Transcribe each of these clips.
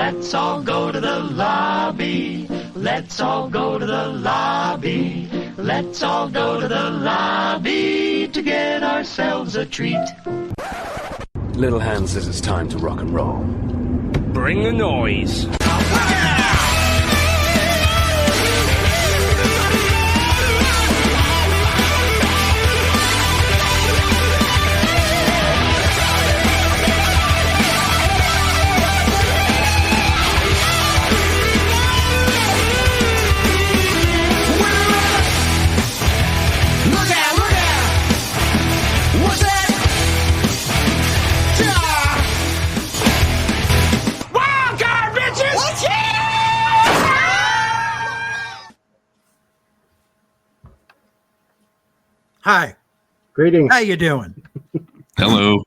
Let's all go to the lobby. Let's all go to the lobby. Let's all go to the lobby to get ourselves a treat. Little Hand says it's time to rock and roll. Bring the noise. Hi. Greetings. How you doing? Hello.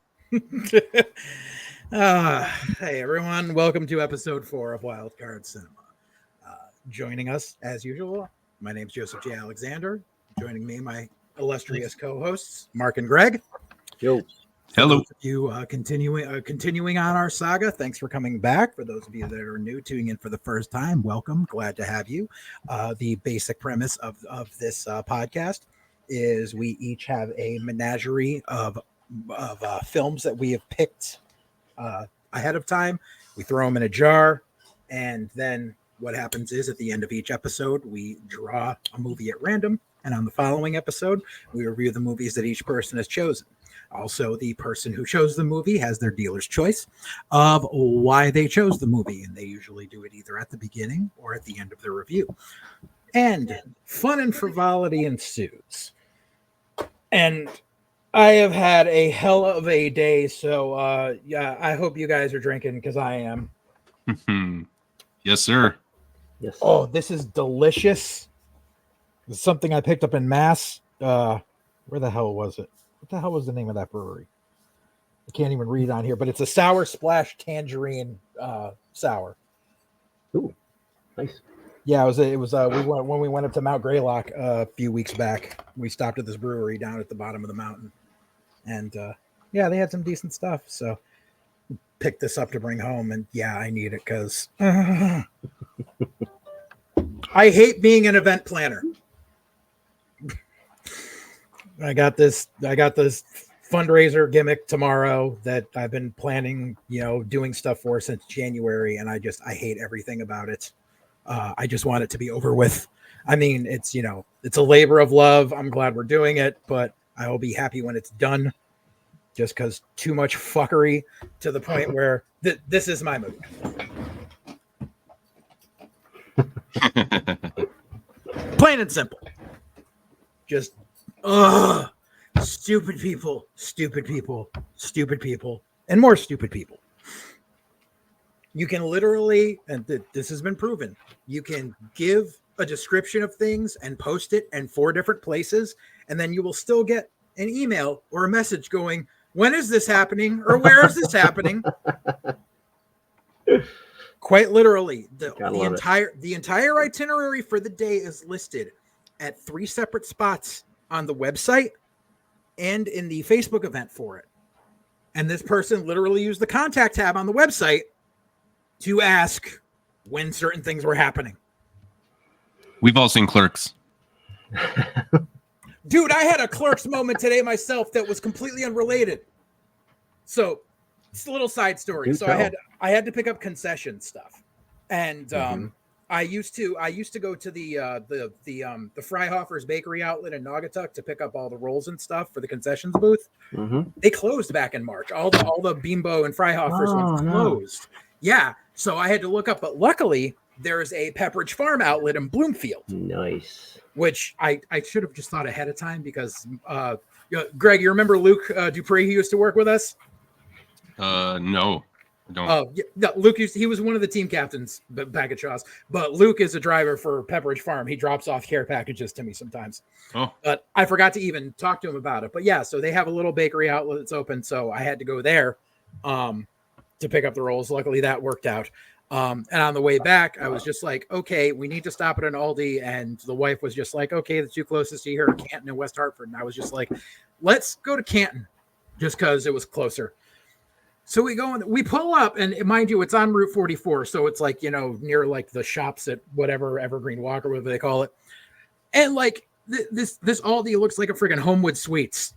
Hey, everyone. Welcome to episode 4 of Wildcard Cinema. Joining us, as usual, my name's JJAlexander. Joining me, my illustrious co-hosts, Mark and Greg. Yo. Hello. You continuing on our saga. Thanks for coming back. For those of you that are new, tuning in for the first time, welcome. Glad to have you. The basic premise of this podcast is we each have a menagerie of films that we have picked ahead of time. We throw them in a jar, and then what happens is at the end of each episode, we draw a movie at random, and on the following episode, we review the movies that each person has chosen. Also, the person who chose the movie has their dealer's choice of why they chose the movie, and they usually do it either at the beginning or at the end of the review. And fun and frivolity ensues. And I have had a hell of a day, so yeah, I hope you guys are drinking because I am. Yes, sir. Yes. Oh, this is delicious. It's something I picked up in Mass. Where the hell was it? What the hell was the name of that brewery? I can't even read on here, but it's a Sour Splash Tangerine sour. Ooh, nice. Yeah, it was when we went up to Mount Greylock a few weeks back. We stopped at this brewery down at the bottom of the mountain, and yeah, they had some decent stuff. So picked this up to bring home, and yeah, I need it because I hate being an event planner. I got this fundraiser gimmick tomorrow that I've been planning, doing stuff for since January, and I hate everything about it. I just want it to be over with. I mean, it's a labor of love. I'm glad we're doing it, but I will be happy when it's done. Just because too much fuckery to the point where this is my mood. Plain and simple. Just, stupid people, and more stupid people. You can literally, and this has been proven, you can give a description of things and post it in 4 different places, and then you will still get an email or a message going, when is this happening? Or where is this happening? Quite literally, the entire itinerary for the day is listed at 3 separate spots on the website and in the Facebook event for it. And this person literally used the contact tab on the website to ask when certain things were happening. We've all seen Clerks. Dude, I had a Clerks moment today myself that was completely unrelated. So it's a little side story. So I had to pick up concession stuff. And I used to go to the Freihofer's bakery outlet in Naugatuck to pick up all the rolls and stuff for the concessions booth. Mm-hmm. They closed back in March. All the Bimbo and Freihofer's ones closed. No. Yeah. So I had to look up, but luckily there's a Pepperidge Farm outlet in Bloomfield. Nice. Which I should have just thought ahead of time because Greg, you remember Luke Dupree who used to work with us? No. Oh, yeah, Luke he was one of the team captains back at Shaw's, but Luke is a driver for Pepperidge Farm. He drops off care packages to me sometimes. Oh. But I forgot to even talk to him about it. But yeah, so they have a little bakery outlet that's open, so I had to go there to pick up the rolls. Luckily that worked out. And on the way back, I was just like, okay, we need to stop at an Aldi. And the wife was just like, okay, the 2 closest to here are Canton and West Hartford. And I was just like, let's go to Canton just because it was closer. So we go and we pull up, and mind you, it's on Route 44, so it's like, you know, near like the shops at whatever Evergreen Walk or whatever they call it. And like this Aldi looks like a friggin' Homewood Suites.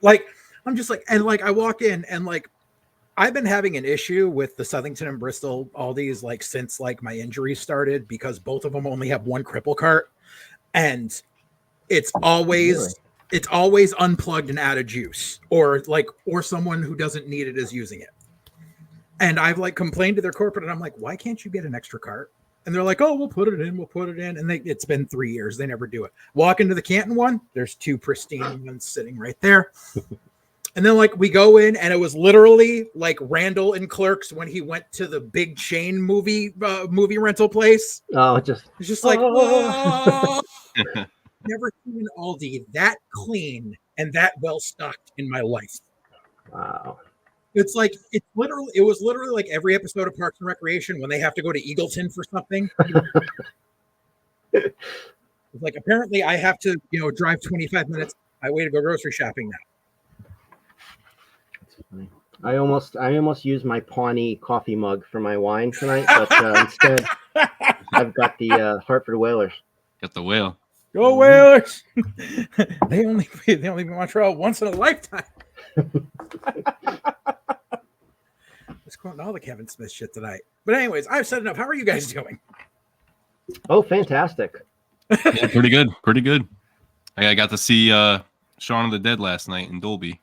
Like I'm just like, and like I walk in, and like I've been having an issue with the Southington and Bristol Aldi's like since like my injury started, because both of them only have one cripple cart, and it's always unplugged and out of juice, or someone who doesn't need it is using it. And I've like complained to their corporate, and I'm like, why can't you get an extra cart? And they're like, oh, we'll put it in. And it's been 3 years. They never do it. Walk into the Canton one. There's 2 pristine ones sitting right there. And then like we go in, and it was literally like Randall in Clerks when he went to the big chain movie rental place. Oh, It's just like, whoa. Never seen an Aldi that clean and that well stocked in my life. wow. It was literally like every episode of Parks and Recreation when they have to go to Eagleton for something. It's like, apparently I have to, you know, drive 25 minutes my way to go grocery shopping now. That's funny. I almost used my Pawnee coffee mug for my wine tonight, but instead I've got the Hartford Whalers. Got the whale. Go Whalers! They only beat Montreal once in a lifetime. Just quoting all the Kevin Smith shit tonight. But anyways, I've said enough. How are you guys doing? Oh, fantastic. Yeah, pretty good. Pretty good. I got to see Shaun of the Dead last night in Dolby.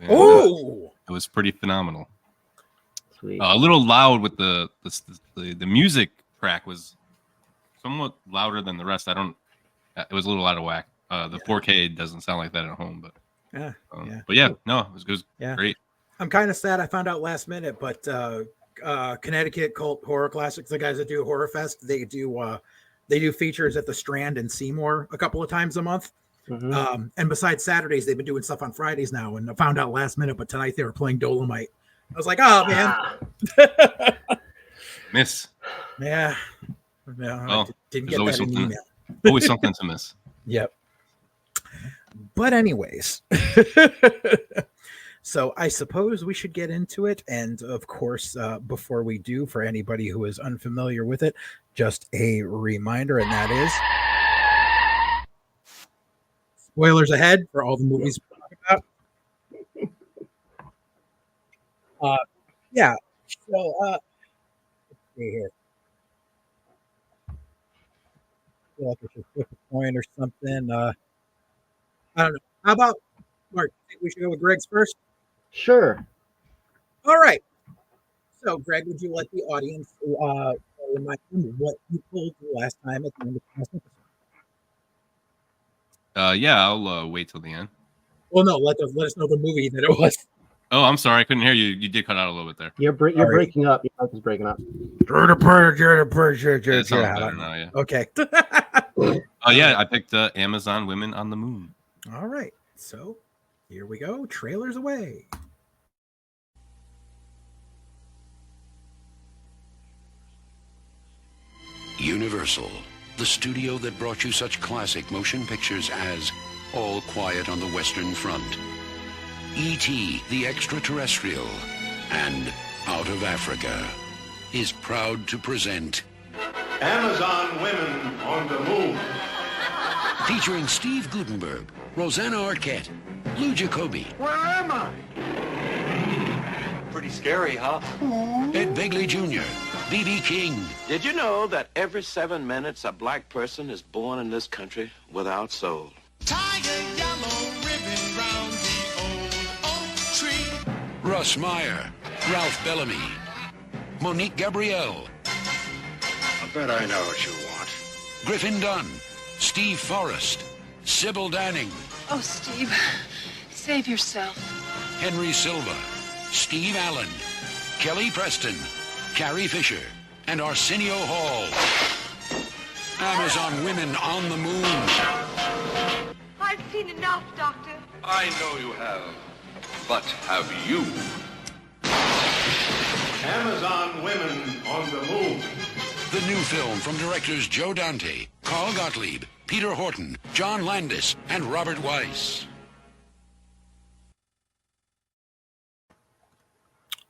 Oh! It was pretty phenomenal. Sweet. A little loud with the music track was somewhat louder than the rest. It was a little out of whack. The 4K doesn't sound like that at home, but but yeah, no, it was great. I'm kind of sad I found out last minute, but Connecticut Cult Horror Classics, the guys that do Horror Fest, they do features at the Strand and Seymour a couple of times a month. Mm-hmm. And besides Saturdays, they've been doing stuff on Fridays now. And I found out last minute, but tonight they were playing Dolomite. I was like, oh man, Miss. Yeah. No, I didn't get that in the email. Always something to miss. Yep. But anyways, so I suppose we should get into it. And of course, before we do, for anybody who is unfamiliar with it, just a reminder, and that is spoilers ahead for all the movies we're talking about. Yeah. So let's see here. I feel like I should flip a coin or something. I don't know. How about Mark? You think we should go with Greg's first? Sure. All right. So, Greg, would you let the audience remind them what you told the last time at the end of the last episode? Yeah, I'll wait till the end. Well, no, let us know the movie that it was. Oh, I'm sorry, I couldn't hear you. You did cut out a little bit there. You're breaking up. Your mic is breaking up. It sounds better now, yeah. Okay. Oh yeah, I picked Amazon Women on the Moon. All right. So here we go. Trailers away. Universal, the studio that brought you such classic motion pictures as All Quiet on the Western Front, E.T. the Extraterrestrial, and Out of Africa, is proud to present Amazon Women on the Moon. Featuring Steve Guttenberg, Rosanna Arquette, Lou Jacobi. Where am I? Pretty scary, huh? Ed Begley Jr., B.B. King. Did you know that every 7 minutes a black person is born in this country without soul? Tiger yellow ribbon round the old oak tree. Russ Meyer, Ralph Bellamy, Monique Gabrielle. I bet I know what you want. Griffin Dunn, Steve Forrest, Sybil Danning. Oh, Steve, save yourself. Henry Silva, Steve Allen, Kelly Preston, Carrie Fisher, and Arsenio Hall. Amazon Women on the Moon. I've seen enough, Doctor. I know you have. But have you? Amazon Women on the Moon. The new film from directors Joe Dante, Carl Gottlieb, Peter Horton, John Landis, and Robert Weiss.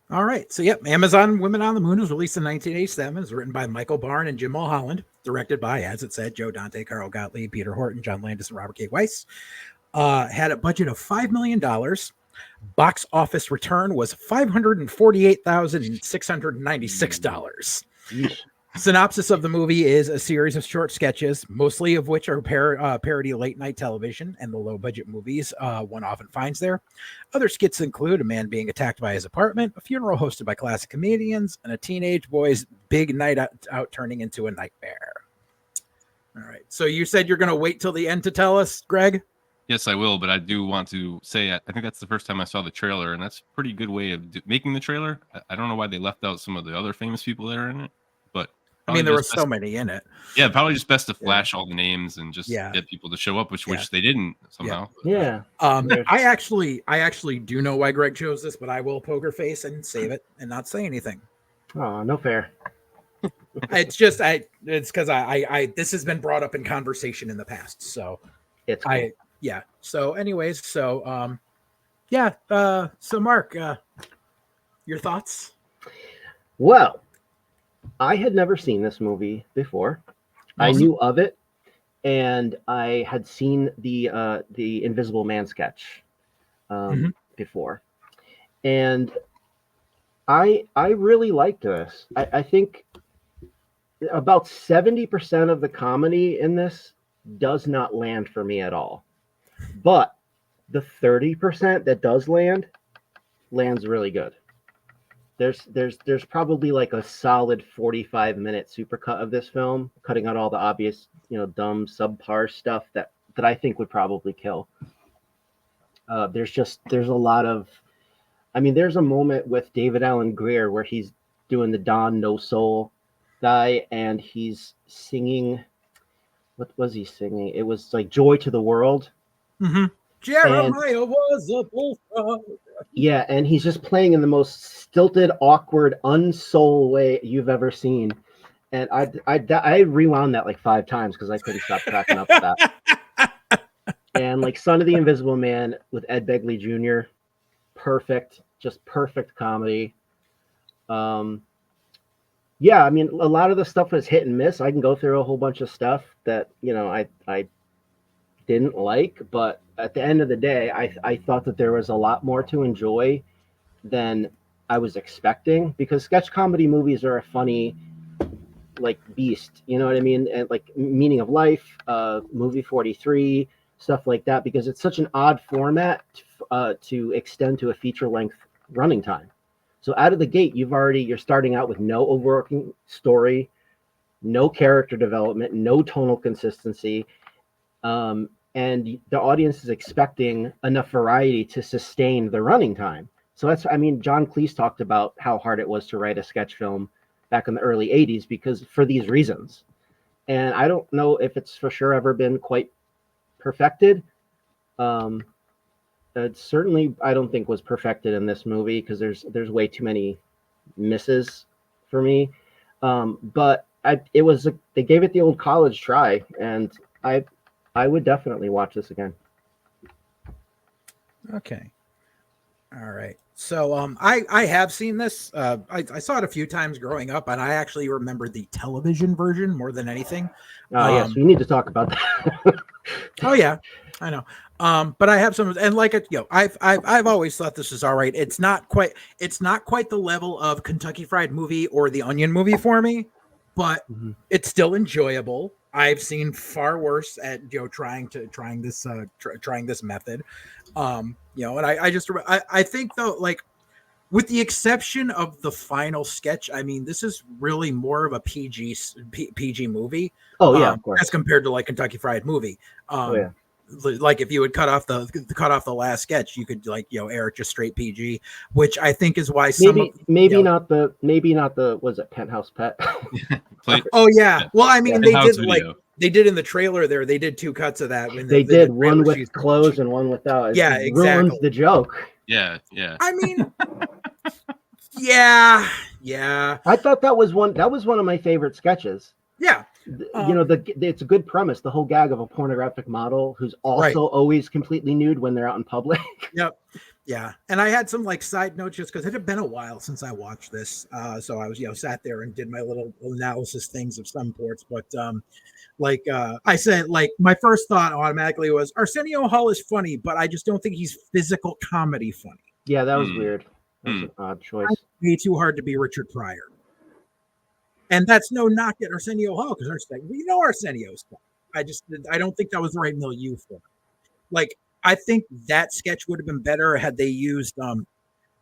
All right. So, yep, Amazon Women on the Moon was released in 1987. It was written by Michael Barn and Jim Mulholland. Directed by, as it said, Joe Dante, Carl Gottlieb, Peter Horton, John Landis, and Robert K. Weiss. Had a budget of $5 million. Box office return was $548,696. Synopsis of the movie is a series of short sketches, mostly of which are parody late night television and the low budget movies one often finds there. Other skits include a man being attacked by his apartment, a funeral hosted by classic comedians, and a teenage boy's big night out turning into a nightmare. All right. So you said you're going to wait till the end to tell us, Greg? Yes, I will, but I do want to say I think that's the first time I saw the trailer, and that's a pretty good way of making the trailer. I don't know why they left out some of the other famous people that are in it, but I mean, there were so many in it. Yeah, probably just best to flash all the names and just get people to show up, which they didn't somehow. Yeah. I actually do know why Greg chose this, but I will poker face and save it and not say anything. Oh, no fair. It's just it's because I this has been brought up in conversation in the past, so it's cool. So anyways, so so Mark, your thoughts? Well, I had never seen this movie before. I knew of it, and I had seen the Invisible Man sketch before, and I really liked this. I think about 70% of the comedy in this does not land for me at all, but the 30% that does lands really good. There's probably like a solid 45-minute supercut of this film, cutting out all the obvious, dumb subpar stuff that I think would probably kill. There's a lot of, there's a moment with David Alan Grier where he's doing the Don No Soul guy, and he's singing. What was he singing? It was like "Joy to the World." Mm-hmm. Jeremiah was a bullfrog. Yeah, and he's just playing in the most stilted, awkward, unsoul way you've ever seen. And I rewound that like 5 times because I couldn't stop cracking up with that. And like Son of the Invisible Man with Ed Begley Jr., perfect, just perfect comedy. Yeah, a lot of the stuff was hit and miss. I can go through a whole bunch of stuff that I didn't like, but at the end of the day, I thought that there was a lot more to enjoy than I was expecting, because sketch comedy movies are a funny like beast, you know what I mean? And like Meaning of Life, Movie 43, stuff like that, because it's such an odd format to extend to a feature length running time. So out of the gate, you're starting out with no overarching story, no character development, no tonal consistency. And the audience is expecting enough variety to sustain the running time. So that's, John Cleese talked about how hard it was to write a sketch film back in the early 80s because for these reasons. And I don't know if it's for sure ever been quite perfected. It certainly, I don't think was perfected in this movie because there's way too many misses for me. But they gave it the old college try, and I would definitely watch this again. Okay. All right. So I have seen this. I saw it a few times growing up, and I actually remember the television version more than anything. Yes, we need to talk about that. Oh yeah, I know. But I have some, and like it, I've always thought this is all right. It's not quite the level of Kentucky Fried Movie or The Onion Movie for me, but it's still enjoyable. I've seen far worse at trying this method. And I think though, like with the exception of the final sketch, this is really more of a PG movie. Oh yeah, of course. As compared to like Kentucky Fried Movie. Like if you would cut off the last sketch, you could air it just straight PG, which I think is why maybe not the was it Penthouse Pet? Oh yeah. Well, they did video. They did in the trailer there. They did 2 cuts of that. When they did one with clothes and one without. Yeah, it exactly. Ruins the joke. Yeah. Yeah. I thought that was one of my favorite sketches. Yeah. It's a good premise. The whole gag of a pornographic model who's also always completely nude when they're out in public. Yep. Yeah. And I had some like side notes just because it had been a while since I watched this. So I was, sat there and did my little analysis things of some ports. But I said, like, my first thought automatically was Arsenio Hall is funny, but I just don't think he's physical comedy funny. Yeah, that was weird. That was an odd choice. Way too hard to be Richard Pryor. And that's no knock at Arsenio Hall because Arsenio's funny. I don't think that was the right milieu for him. Like, I think that sketch would have been better had they used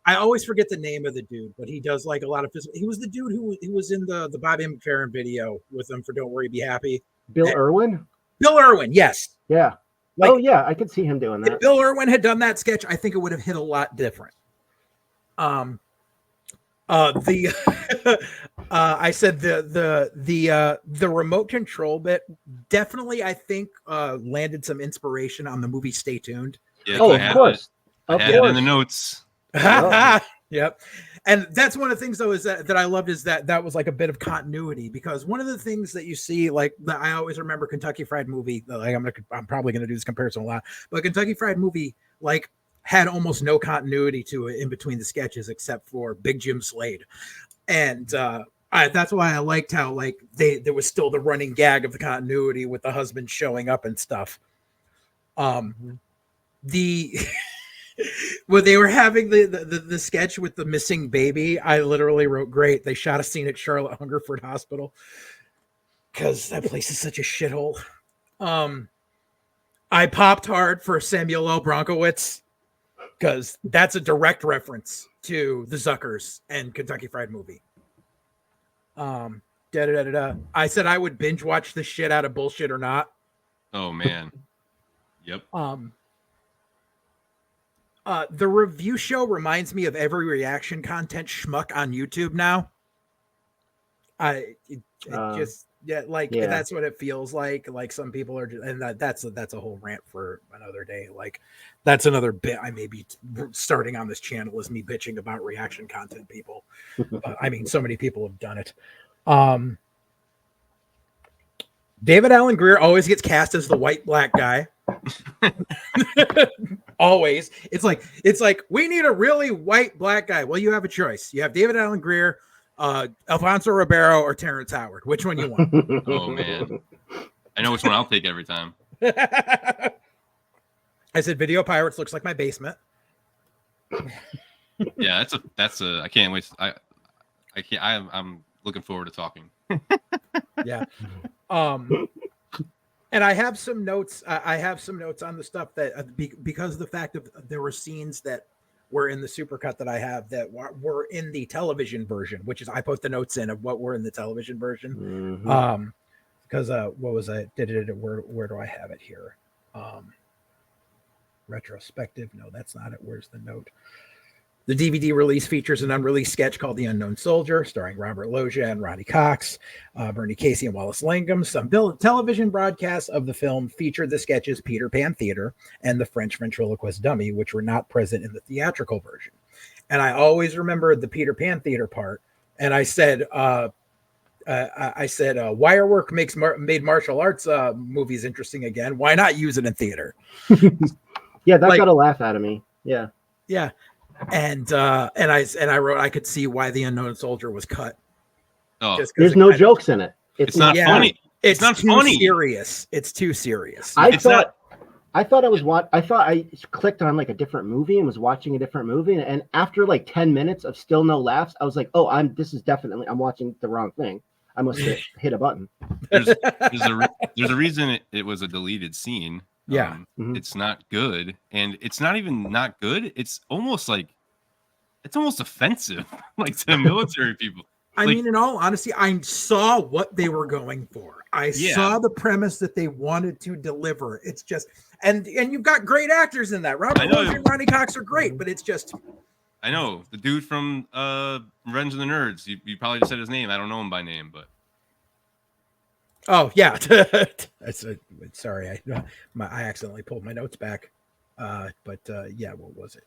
I always forget the name of the dude, but he does like a lot of physical. He was the dude who was in the Bobby McFerrin video with him for Don't Worry Be Happy. Bill Irwin? Bill Irwin, yes. Yeah. I could see him doing that. If Bill Irwin had done that sketch, I think it would have hit a lot different. I said the remote control bit definitely I think landed some inspiration on the movie Stay Tuned. Yeah, of course. I had it in the notes. Yep. And that's one of the things though is that I loved is that was like a bit of continuity because one of the things that you see like that I always remember Kentucky Fried Movie, like I'm probably going to do this comparison a lot, but Kentucky Fried Movie like had almost no continuity to it in between the sketches except for Big Jim Slade. And that's why I liked how like there was still the running gag of the continuity with the husband showing up and stuff. When they were having the sketch with the missing baby, I literally wrote, great. They shot a scene at Charlotte Hungerford Hospital because that place is such a shithole. I popped hard for Samuel L. Bronkowitz because that's a direct reference to the Zuckers and Kentucky Fried Movie. I said I would binge watch the shit out of Bullshit or Not. Oh man. Yep. The review show reminds me of every reaction content schmuck on YouTube now. That's what it feels like. Like some people are, and that's a whole rant for another day. Like that's another bit I may be starting on this channel is me bitching about reaction content people. I mean, so many people have done it. David Alan Grier always gets cast as the white black guy. Always. It's like we need a really white black guy. Well, you have a choice. You have David Alan Grier, Alfonso Ribeiro, or Terrence Howard. Which one you want? Oh man, I know which one I'll take every time. I said Video Pirates looks like my basement. Yeah, that's a I can't wait. I can't. I'm looking forward to talking. Yeah. And I have some notes. I have some notes on the stuff that because of the fact that there were scenes that were in the supercut that I have that were in the television version, which is I put the notes in of what were in the television version. Mm-hmm. Because what was I where do I have it here? Retrospective. No, that's not it. Where's the note? The DVD release features an unreleased sketch called The Unknown Soldier, starring Robert Loggia and Ronnie Cox, Bernie Casey and Wallace Langham. Some television broadcasts of the film featured the sketches Peter Pan Theater and The French Ventriloquist Dummy, which were not present in the theatrical version. And I always remembered the Peter Pan Theater part. And I said, Wirework made martial arts movies interesting again. Why not use it in theater? Yeah, that got a laugh out of me. Yeah. Yeah. And I wrote I could see why The Unknown Soldier was cut. Oh, there's no jokes in it. It's not funny. It's not too funny. Serious. It's too serious. I thought I clicked on like a different movie and was watching a different movie, and after like 10 minutes of still no laughs, I was like, "Oh, I'm watching the wrong thing. I must have hit a button." There's a reason it was a deleted scene. Yeah. It's not good, and it's not even not good. It's almost offensive, like to military people. I mean, in all honesty, I saw what they were going for. I saw the premise that they wanted to deliver. It's just, and you've got great actors in that. Robert Loggia and Ronnie Cox are great, but it's just. I know the dude from Revenge of the Nerds. You probably just said his name. I don't know him by name, but. Oh yeah, sorry, I accidentally pulled my notes back. But what was it?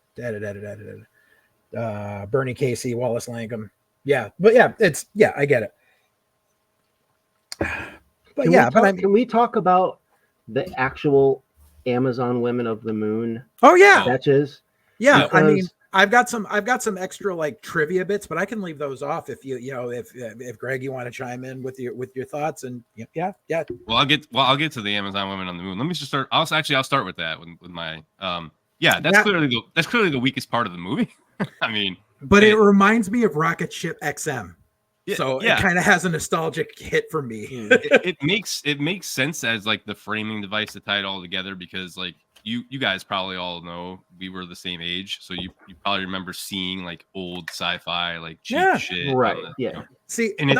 Bernie Casey, Wallace Langham. Yeah, but I get it. But can we talk about the actual Amazon Women of the Moon? Oh yeah, sketches. Yeah, because... I mean, I've got some extra like trivia bits, but I can leave those off if if Greg, you want to chime in with your thoughts and yeah. Well, I'll get to the Amazon Women on the Moon. Let me just start. I'll start with that with my that's clearly the weakest part of the movie. I mean, but it reminds me of Rocket Ship XM. So it kind of has a nostalgic hit for me. it makes sense as like the framing device to tie it all together, because like you guys probably all know we were the same age, so you probably remember seeing like old sci-fi like cheap shit. Right. See, and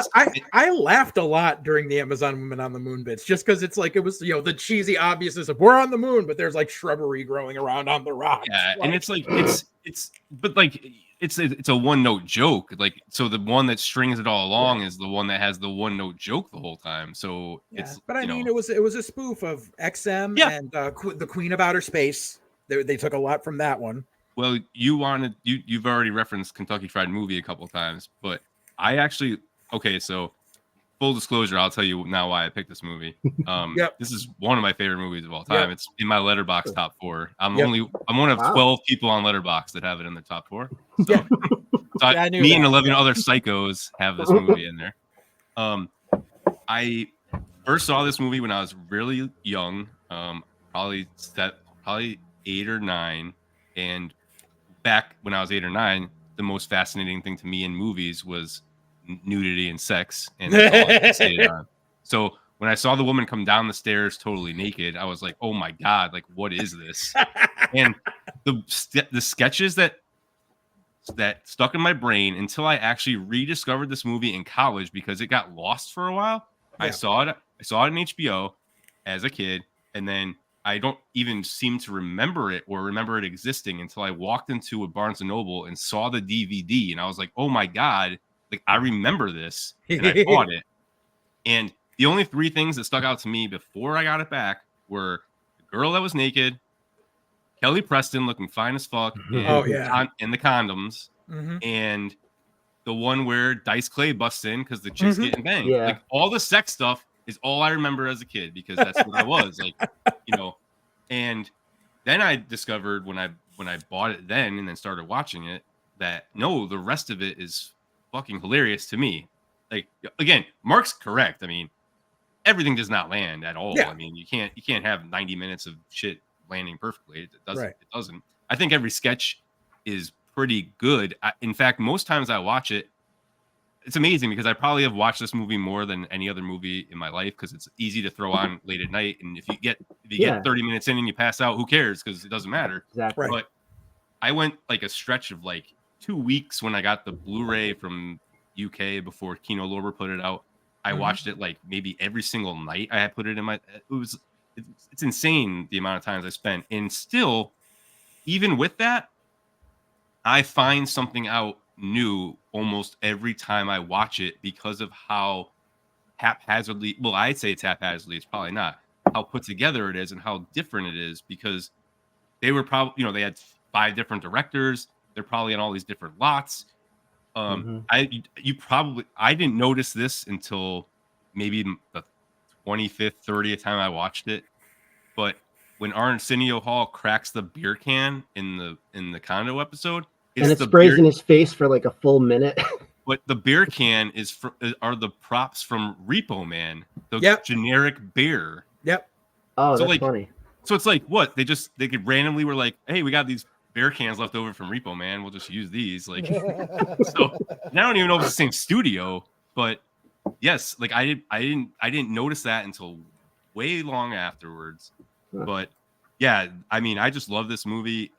I laughed a lot during the Amazon Women on the Moon bits, just because it's like it was the cheesy obviousness of we're on the moon, but there's like shrubbery growing around on the rocks. Yeah, and it's like but like it's a one note joke. Like, so the one that strings it all along is the one that has the one note joke the whole time. So but I mean, it was a spoof of XM and the Queen of Outer Space. They took a lot from that one. Well, you've already referenced Kentucky Fried Movie a couple of times, but I actually so full disclosure, I'll tell you now why I picked this movie. This is one of my favorite movies of all time. It's in my Letterboxd top 4. I'm one of 12 people on Letterboxd that have it in the top 4. So, me and 11 other psychos have this movie in there. I first saw this movie when I was really young, probably 8 or 9, and back when I was 8 or 9, the most fascinating thing to me in movies was nudity and sex, and that's all I fixated on. So when I saw the woman come down the stairs totally naked, I was like, oh my god, like what is this? And the sketches that stuck in my brain until I actually rediscovered this movie in college, because it got lost for a while. I saw it in HBO as a kid, and then I don't even seem to remember it existing until I walked into a Barnes & Noble and saw the DVD, and I was like, oh my god, like I remember this, and I bought it. And the only 3 things that stuck out to me before I got it back were the girl that was naked, Kelly Preston looking fine as fuck, and the condoms, and the one where Dice Clay busts in because the chick's getting banged. Like all the sex stuff is all I remember as a kid, because that's what I was like, And then I discovered when I bought it then and then started watching it that no, the rest of it is fucking hilarious to me. Like, again, Mark's correct. I mean, everything does not land at all. I mean, you can't have 90 minutes of shit landing perfectly. It doesn't. It doesn't. I think every sketch is pretty good. In fact, most times I watch it, it's amazing because I probably have watched this movie more than any other movie in my life, because it's easy to throw on late at night, and if you get 30 minutes in and you pass out, who cares? Because it doesn't matter. Exactly. But I went like a stretch of like 2 weeks when I got the Blu-ray from UK before Kino Lorber put it out. I watched it like maybe every single night. I had put it in my. It's insane the amount of times I spent, and still, even with that, I find something out new almost every time I watch it because of how haphazardly. Well, I'd say it's haphazardly. It's probably not. How put together it is and how different it is, because they were probably they had 5 different directors. They're probably in all these different lots. I didn't notice this until maybe the 25th, 30th time I watched it. But when Arsenio Hall cracks the beer can in the condo episode, and it sprays in his face for like a full minute. But the beer can are the props from Repo Man, the generic bear. Oh, so that's funny. So it's like what they could randomly were like, hey, we got these bear cans left over from Repo Man. We'll just use these. Like, so and I don't even know if it's the same studio, but yes, like I didn't notice that until way long afterwards. But yeah, I mean, I just love this movie.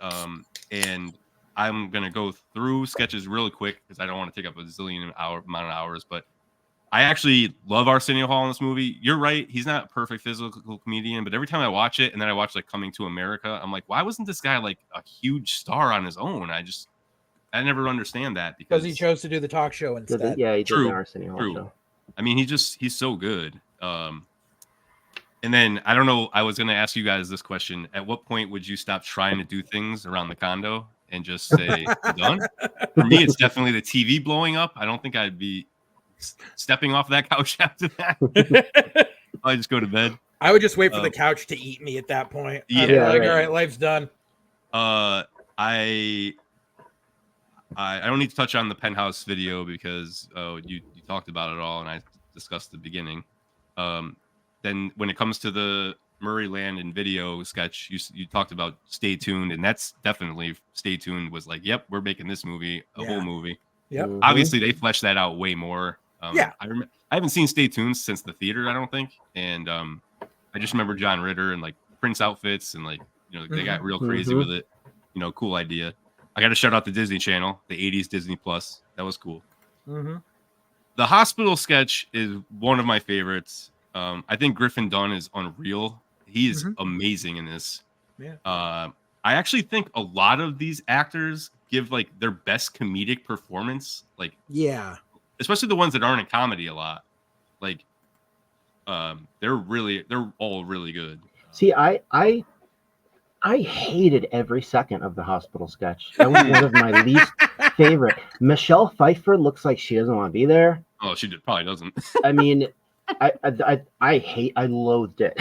And I'm gonna go through sketches really quick because I don't want to take up a zillion amount of hours, but I actually love Arsenio Hall in this movie. You're right. He's not a perfect physical comedian, but every time I watch it and then I watch like Coming to America, I'm like, why wasn't this guy like a huge star on his own? I never understand that because he chose to do the talk show instead. He did the Arsenio Hall show. I mean, he's so good. And then I don't know, I was going to ask you guys this question. At what point would you stop trying to do things around the condo and just say, done? For me, it's definitely the TV blowing up. I don't think I'd be stepping off that couch after that. I just go to bed. I would just wait for the couch to eat me at that point. Yeah, like, all right, life's done. I don't need to touch on the penthouse video because you talked about it all and I discussed the beginning. Then when it comes to the Murray Landon video sketch, you talked about Stay Tuned, and that's definitely Stay Tuned was like, yep, we're making this movie a whole movie. Yep. Mm-hmm. Obviously, they fleshed that out way more. Yeah. I haven't seen Stay Tuned since the theater, I don't think, and I just remember John Ritter and like Prince outfits and like they got real crazy with it. Cool idea. I got to shout out the Disney Channel, the 80s Disney Plus. That was cool. Mm-hmm. The hospital sketch is one of my favorites. I think Griffin Dunn is unreal. He is amazing in this. Yeah. I actually think a lot of these actors give like their best comedic performance. Like, yeah, especially the ones that aren't in comedy a lot. Like, they're all really good. See, I hated every second of the hospital sketch. That was one of my least favorite. Michelle Pfeiffer looks like she doesn't want to be there. Oh, she probably doesn't. I mean, I loathed it.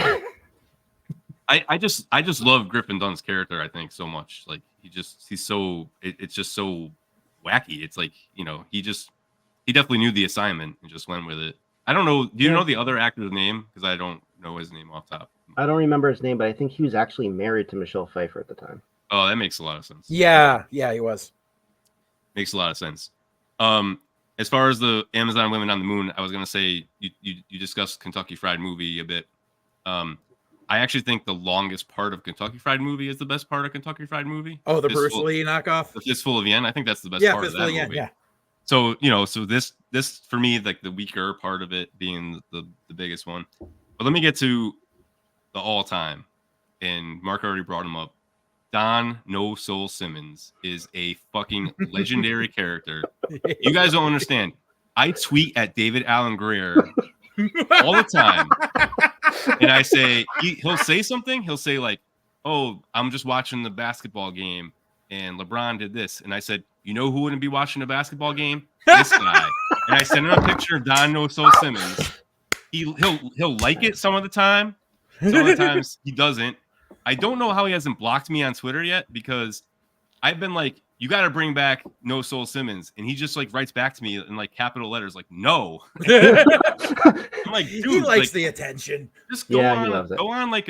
I just love Griffin Dunn's character. I think so much. Like he's so it's just so wacky. It's like he definitely knew the assignment and just went with it. I don't know. Do you know the other actor's name? Because I don't know his name off top. I don't remember his name, but I think he was actually married to Michelle Pfeiffer at the time. Oh, that makes a lot of sense. Yeah, he was. Makes a lot of sense. As far as the Amazon Women on the Moon, I was gonna say you discussed Kentucky Fried Movie a bit. I actually think the longest part of Kentucky Fried Movie is the best part of Kentucky Fried Movie. Oh, the Bruce Lee knockoff? The Fistful of Yen. I think that's the best part of that movie. Yeah. So, so this for me, like the weaker part of it being the biggest one. But let me get to the all-time. And Mark already brought him up. Don No Soul Simmons is a fucking legendary character. You guys don't understand. I tweet at David Alan Grier all the time. And I say, he'll say something. He'll say like, oh, I'm just watching the basketball game and LeBron did this. And I said, you know who wouldn't be watching a basketball game? This guy. And I sent him a picture of Don No Soul Simmons. He'll like it some of the time. Some of the times he doesn't. I don't know how he hasn't blocked me on Twitter yet because I've been like, you got to bring back No Soul Simmons. And he just like writes back to me in like capital letters, like, no. I'm like, dude, he likes the attention. Just go on like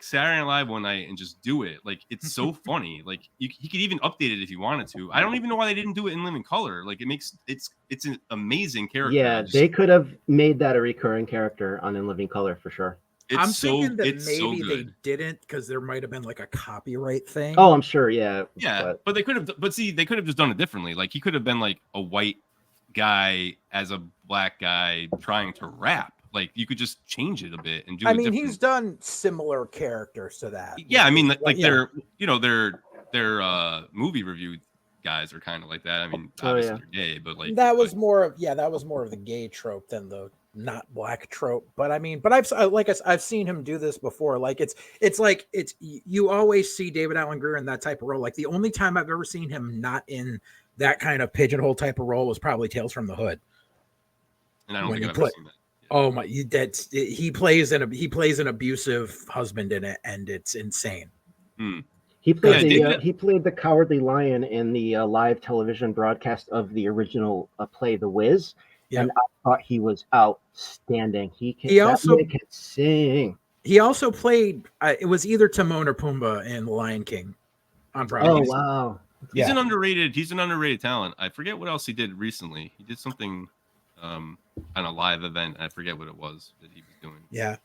Saturday Night Live one night and just do it. Like, it's so funny. Like he could even update it if he wanted to. I don't even know why they didn't do it in Living Color. Like it's an amazing character. Yeah, they could have made that a recurring character on In Living Color for sure. I'm thinking that maybe they didn't because there might have been like a copyright thing. Oh, I'm sure. Yeah. But they could have. But see, they could have just done it differently. Like he could have been like a white guy as a black guy trying to rap. Like you could just change it a bit and do. I mean, he's done similar characters to that. Yeah, I mean, like their movie review guys are kind of like that. I mean, obviously they're gay, but like that was more of the gay trope than the not black trope. But I mean, I've seen him do this before. Like you always see David Alan Grier in that type of role. Like the only time I've ever seen him not in that kind of pigeonhole type of role was probably Tales from the Hood. And I don't think I've ever seen that. Oh my! He plays an abusive husband in it, and it's insane. He played the Cowardly Lion in the live television broadcast of the original play The Wiz, and I thought he was outstanding. He also can sing. He also played. It was either Timon or Pumbaa in Lion King on Broadway. Oh wow! He's an underrated talent. I forget what else he did recently. He did something on a live event. I forget what it was that he was doing. Yeah,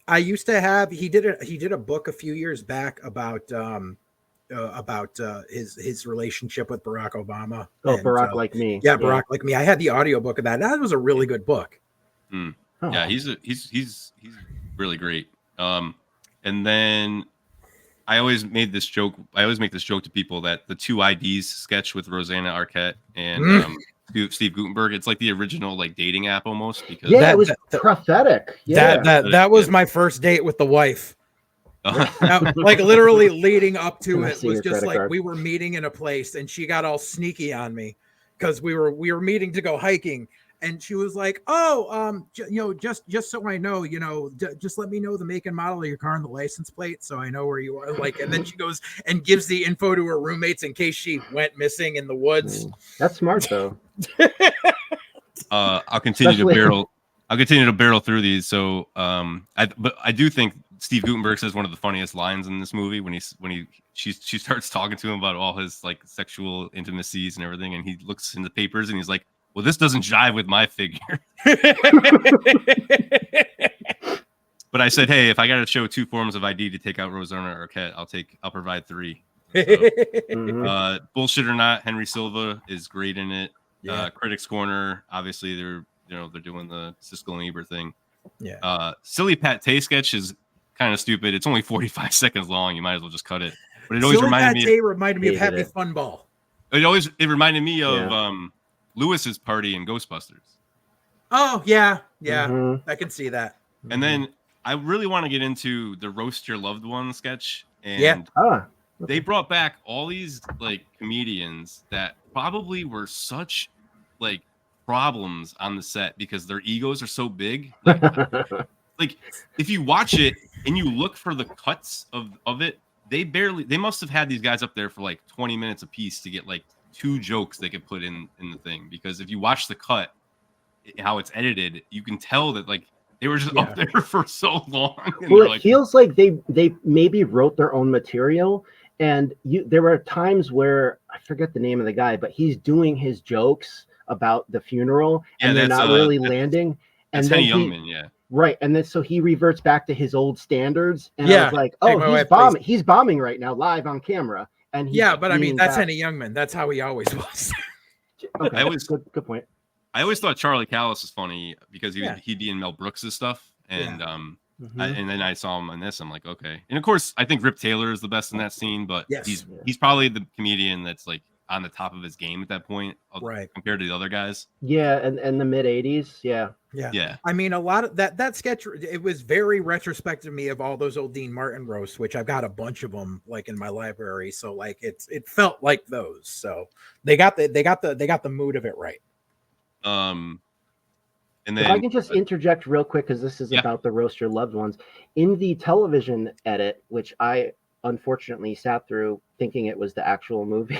I used to have. He did a book a few years back about his relationship with Barack Obama. Oh, Barack Like Me. Yeah, Barack Like Me. I had the audiobook of that. That was a really good book. Oh. Yeah, he's really great. And then I always make this joke to people that the Two IDs sketch with Rosanna Arquette and Steve Guttenberg, it's like the original like dating app almost, because it was prophetic. That was my first date with the wife. Like literally leading up to it was just like we were meeting in a place and she got all sneaky on me because we were meeting to go hiking, and she was like, "Oh, just so I know, just let me know the make and model of your car and the license plate, so I know where you are." Like, and then she goes and gives the info to her roommates in case she went missing in the woods. That's smart, though. I'll continue to barrel through these. So, but I do think Steve Guttenberg says one of the funniest lines in this movie when she starts talking to him about all his like sexual intimacies and everything, and he looks in the papers and he's like, "Well, this doesn't jive with my figure." But I said, "Hey, if I got to show 2 forms of ID to take out Rosanna Arquette, I'll provide 3." So, bullshit or not, Henry Silva is great in it. Yeah. Critics Corner, obviously they're doing the Siskel and Ebert thing. Yeah. Silly Pat Tay sketch is kind of stupid. It's only 45 seconds long. You might as well just cut it. But it always reminded me of Happy Fun Ball. It reminded me of Lewis's party in Ghostbusters. Oh yeah. I can see that. And then I really want to get into the Roast Your Loved One sketch. And they brought back all these like comedians that probably were such like problems on the set because their egos are so big. Like if you watch it and you look for the cuts of it, they must have had these guys up there for like 20 minutes a piece to get like 2 jokes they could put in the thing. Because if you watch the cut, how it's edited, you can tell that like they were just up there for so long. Well, it feels like they maybe wrote their own material. And there were times where I forget the name of the guy, but he's doing his jokes about the funeral and they're not really landing. And then Youngman, right. And then so he reverts back to his old standards. And I was like, oh, he's bombing right now live on camera. And but I mean, that's Henny Youngman. That's how he always was. Okay, good point. I always thought Charlie Callis was funny because he'd be in Mel Brooks' stuff. And and then I saw him on this. I'm like, okay. And of course, I think Rip Taylor is the best in that scene, but he's probably the comedian that's like on the top of his game at that point, compared to the other guys. Yeah, and the mid '80s, yeah. I mean, a lot of that sketch, it was very retrospective to me of all those old Dean Martin roasts, which I've got a bunch of them like in my library. So like it felt like those. So they got the mood of it right. And then, if I can just interject real quick, because this is about the Roast Your Loved Ones. In the television edit, which I unfortunately sat through thinking it was the actual movie,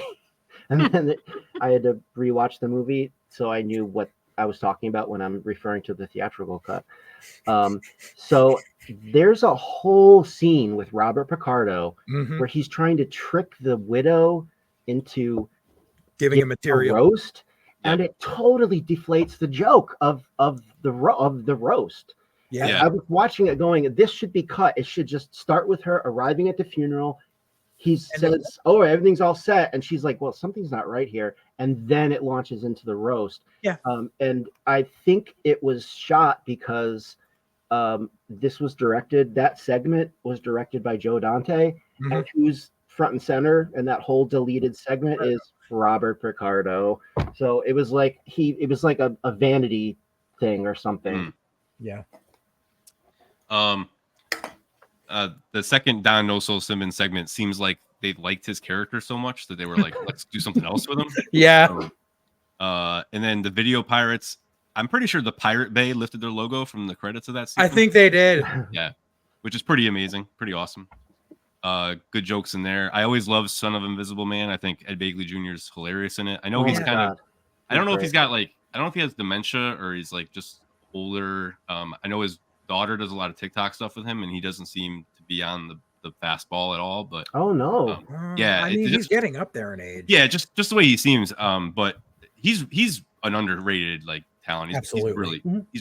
and then I had to rewatch the movie so I knew what I was talking about when I'm referring to the theatrical cut. So there's a whole scene with Robert Picardo where he's trying to trick the widow into giving a material roast. And it totally deflates the joke of the roast. Yeah, I was watching it going, this should be cut. It should just start with her arriving at the funeral. He says, "Oh, everything's all set," and she's like, "Well, something's not right here." And then it launches into the roast. Yeah. And I think it was shot because this was directed. That segment was directed by Joe Dante, and who's front and center, and that whole deleted segment is Robert Picardo. So it was like a vanity thing or something. Yeah. The second Don No Soul Simmons segment seems like they liked his character so much that they were like, let's do something else with him. Yeah. And then the Video Pirates, I'm pretty sure the Pirate Bay lifted their logo from the credits of that scene. I think they did. Yeah. Which is pretty amazing, pretty awesome. Good jokes in there. I always love Son of Invisible Man. I think Ed Begley Jr. is hilarious in it. I know he's kind of, I don't know if he's got like, I don't know if he has dementia or he's like just older. I know his daughter does a lot of TikTok stuff with him and he doesn't seem to be on the fastball at all, but I mean, he's getting up there in age. Yeah, just the way he seems. But he's an underrated like talent. He's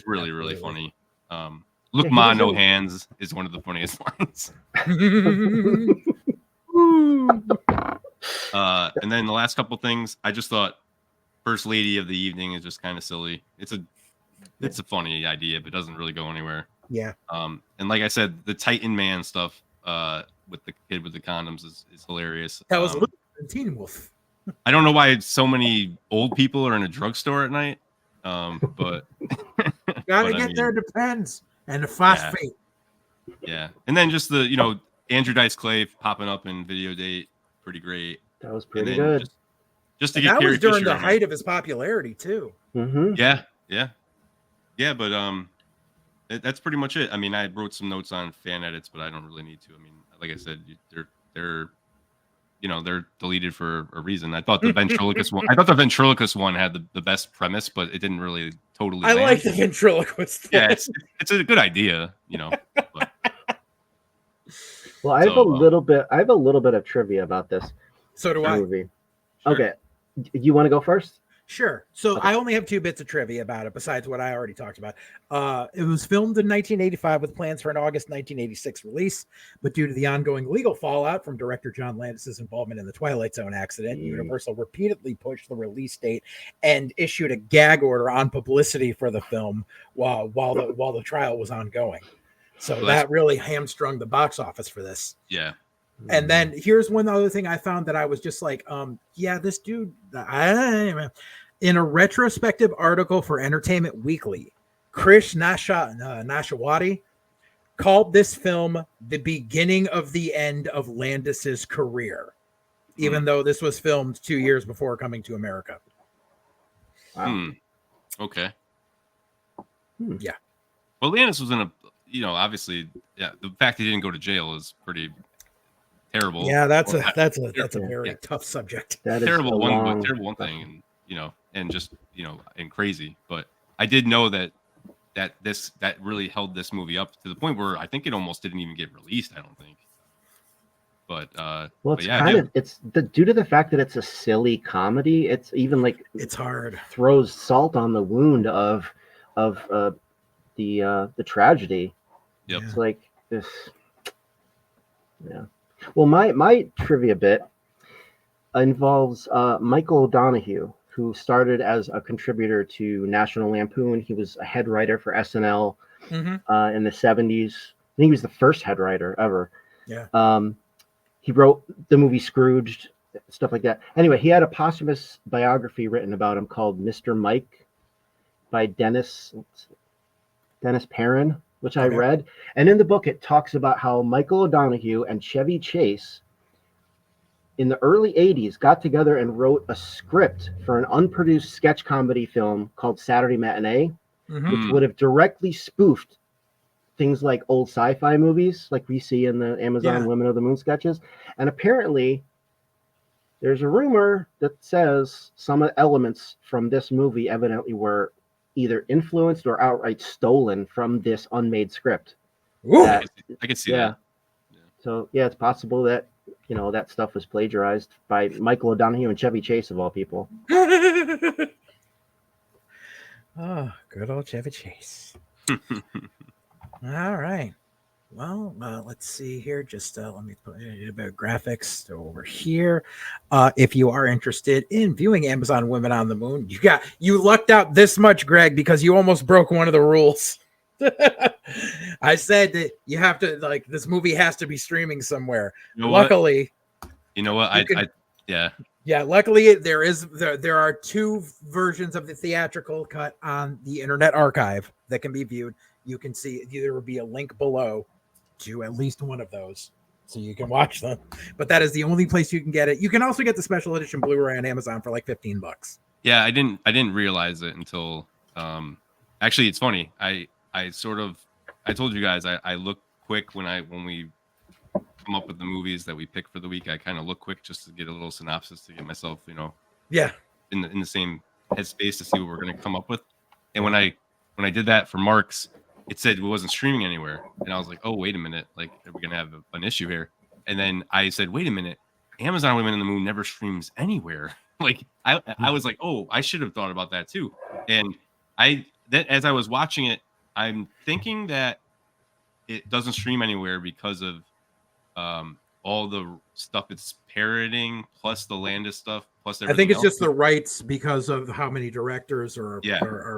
really funny. Look, Ma, no hands is one of the funniest lines. And then the last couple things, I just thought First Lady of the Evening is just kind of silly. It's a funny idea, but doesn't really go anywhere. Yeah. And like I said, the Titan Man stuff with the kid with the condoms is hilarious. That was Teen Wolf. I don't know why so many old people are in a drugstore at night. But gotta get there, depends. And the phosphate. Yeah. And then just the, Andrew Dice Clay popping up in Video Date, pretty great. That was pretty good. Just to get that Carrie was during Fisher the height of his popularity too. Yeah. Yeah, but that's pretty much it. I mean, I wrote some notes on fan edits, but I don't really need to. I mean, like I said, they're they're deleted for a reason. I thought the ventriloquist one had the best premise, but it didn't really totally I land. like the ventriloquist. Yeah, it's a good idea, But. Well, I have a little bit of trivia about this. So do movie. Sure. Okay, you want to go first? Sure. So I only have 2 bits of trivia about it besides what I already talked about. It was filmed in 1985 with plans for an August 1986 release, but due to the ongoing legal fallout from director John Landis's involvement in the Twilight Zone accident, Universal repeatedly pushed the release date and issued a gag order on publicity for the film while the trial was ongoing. So that really hamstrung the box office for this. Yeah. And then here's one other thing I found that I was just like, this dude, in a retrospective article for Entertainment Weekly, Krish Nashawati called this film the beginning of the end of Landis's career, even though this was filmed 2 years before coming to America. Wow. Okay. Yeah. Well, Landis was in obviously, the fact he didn't go to jail is pretty terrible. Yeah, that's a very tough subject. That terrible one thing, and just and crazy. But I did know that really held this movie up to the point where I think it almost didn't even get released. I don't think. But it's due to the fact that it's a silly comedy. It's even like it's hard throws salt on the wound of the tragedy. Yep. It's like this. Yeah. Well, my trivia bit involves Michael O'Donoghue, who started as a contributor to National Lampoon. He was a head writer for SNL in the 70s. I think he was the first head writer ever. Yeah. He wrote the movie Scrooged, stuff like that. Anyway, he had a posthumous biography written about him called Mr. Mike by Dennis Perrin, which I read. And in the book, it talks about how Michael O'Donoghue and Chevy Chase in the early 80s got together and wrote a script for an unproduced sketch comedy film called Saturday Matinee, which would have directly spoofed things like old sci-fi movies like we see in the Amazon Women of the Moon sketches. And apparently there's a rumor that says some elements from this movie evidently were either influenced or outright stolen from this unmade script. I can see that. So it's possible that that stuff was plagiarized by Michael O'Donoghue and Chevy Chase of all people. Oh, good old Chevy Chase. All right. Well, let's see here. Just let me put a bit of graphics over here. If you are interested in viewing Amazon Women on the Moon, you lucked out this much, Greg, because you almost broke one of the rules. I said that you have to this movie has to be streaming somewhere. Luckily, luckily there are 2 versions of the theatrical cut on the Internet Archive that can be viewed. You can see there will be a link below to at least one of those, so you can watch them. But that is the only place you can get it. You can also get the special edition Blu-ray on Amazon for like $15. Yeah, I didn't realize it until actually it's funny. I told you guys I look quick when we come up with the movies that we pick for the week. I kind of look quick just to get a little synopsis to get myself in the same headspace to see what we're going to come up with. And when I did that for Mark's, it said it wasn't streaming anywhere, and I was like, oh, wait a minute, are we gonna have an issue here? And then I said, wait a minute, Amazon Women on the Moon never streams anywhere. I was like, oh, I should have thought about that too. And as I was watching it, I'm thinking that it doesn't stream anywhere because of all the stuff it's parroting, plus the Landis stuff, plus everything. I think it's else. just the rights because of how many directors are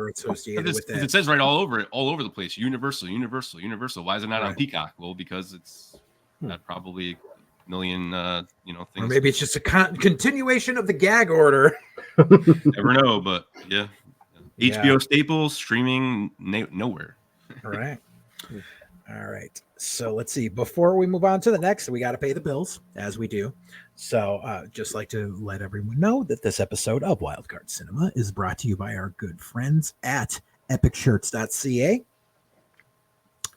associated with it. It says right all over the place. Universal. Why is it not on Peacock? Well, because it's not probably a million things. Or maybe it's just a continuation of the gag order. Never know, but HBO staples streaming nowhere. All right. All right. So let's see. Before we move on to the next, we got to pay the bills, as we do. So just like to let everyone know that this episode of Wildcard Cinema is brought to you by our good friends at EpicShirts.ca.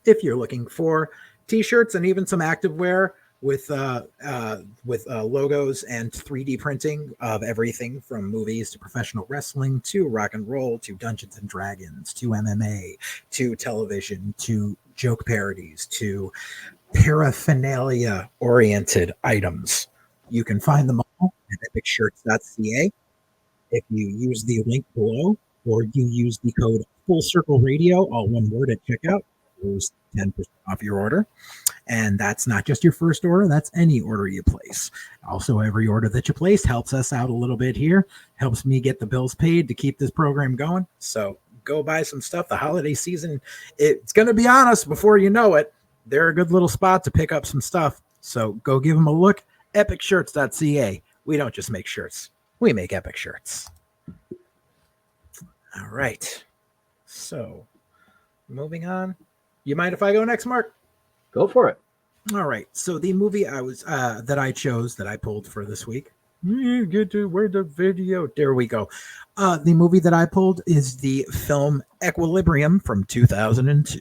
If you're looking for t-shirts and even some activewear with logos and 3D printing of everything from movies to professional wrestling to rock and roll to Dungeons and Dragons to MMA to television to joke parodies to paraphernalia oriented items, you can find them all at EpicShirts.ca. If you use the link below or you use the code Full Circle Radio, all one word, at checkout, lose 10% off your order. And that's not just your first order, that's any order you place. Also, every order that you place helps us out a little bit here, helps me get the bills paid to keep this program going. So go buy some stuff. The holiday season, it's going to be on us before you know it. They're a good little spot to pick up some stuff. So go give them a look. EpicShirts.ca. We don't just make shirts, we make epic shirts. All right. So moving on. You mind if I go next, Mark? Go for it. All right. So the movie I was that I chose, that I pulled for this week. You get to where the video. There we go. The movie that I pulled is the film Equilibrium from 2002.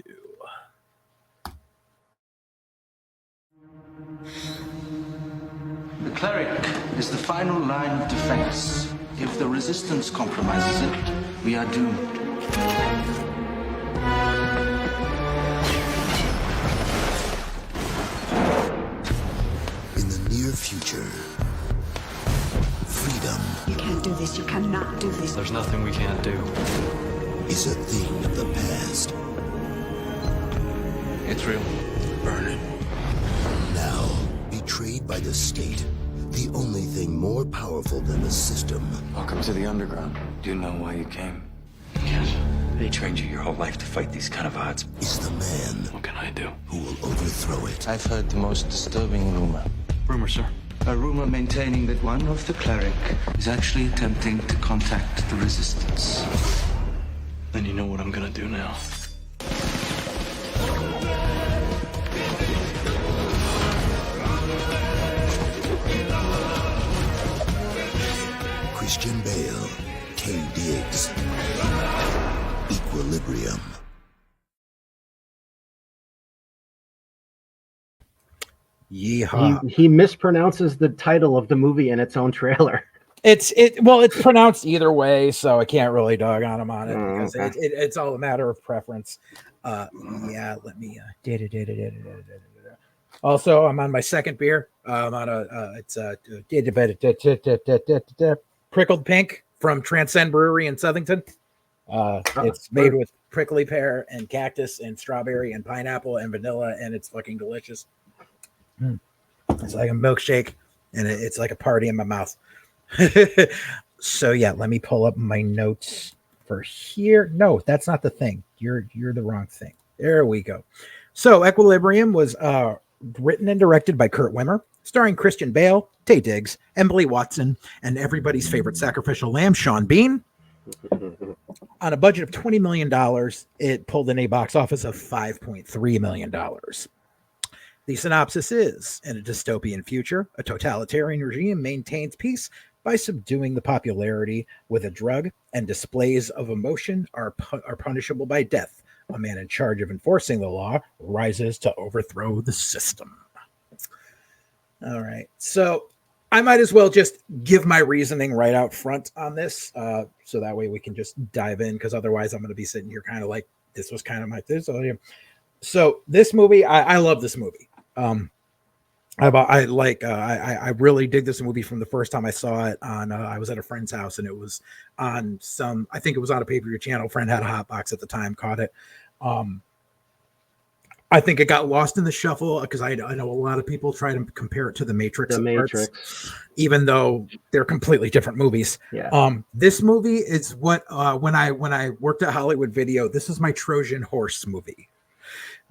The cleric is the final line of defense. If the resistance compromises it, we are doomed. In the near future, freedom. You can't do this. You cannot do this. There's nothing we can't do. Is a thing of the past. It's real. Burn it. Now, betrayed by the state, the only thing more powerful than the system. Welcome to the underground. Do you know why you came? Yes. They trained you your whole life to fight these kind of odds. Is the man. What can I do? Who will overthrow it. I've heard the most disturbing rumor. Rumor, sir? A rumor maintaining that one of the cleric is actually attempting to contact the resistance. Then you know what I'm gonna do now. Christian Bale, Kay Diggs. Equilibrium. Yeehaw. He mispronounces the title of the movie in its own trailer. It's pronounced either way, so I can't really dog on him on it because okay. it's all a matter of preference. Yeah, let me. Also, I'm on my second beer. I'm on it's Prickled Pink from Transcend Brewery in Southington. It's made with prickly pear and cactus and strawberry and pineapple and vanilla, and it's fucking delicious. It's like a milkshake, and it's like a party in my mouth. So yeah, let me pull up my notes for here. No, that's not the thing. You're the wrong thing. There we go. So Equilibrium was written and directed by Kurt Wimmer, starring Christian Bale, Taye Diggs, Emily Watson, and everybody's favorite sacrificial lamb, Sean Bean. On a budget of $20 million, it pulled in a box office of $5.3 million. The synopsis is, in a dystopian future, a totalitarian regime maintains peace by subduing the popularity with a drug, and displays of emotion are punishable by death. A man in charge of enforcing the law rises to overthrow the system. All right. So I might as well just give my reasoning right out front on this, so that way we can just dive in, because otherwise I'm going to be sitting here kind of like, this was kind of my this. So this movie, I love this movie. I really dig this movie from the first time I saw it on. I was at a friend's house, and it was on I think it was on a pay-per-view channel. Friend had a hot box at the time, caught it. I think it got lost in the shuffle because I know a lot of people try to compare it to The Matrix. Even though they're completely different movies. Yeah. This movie is what when I worked at Hollywood Video, this is my Trojan horse movie.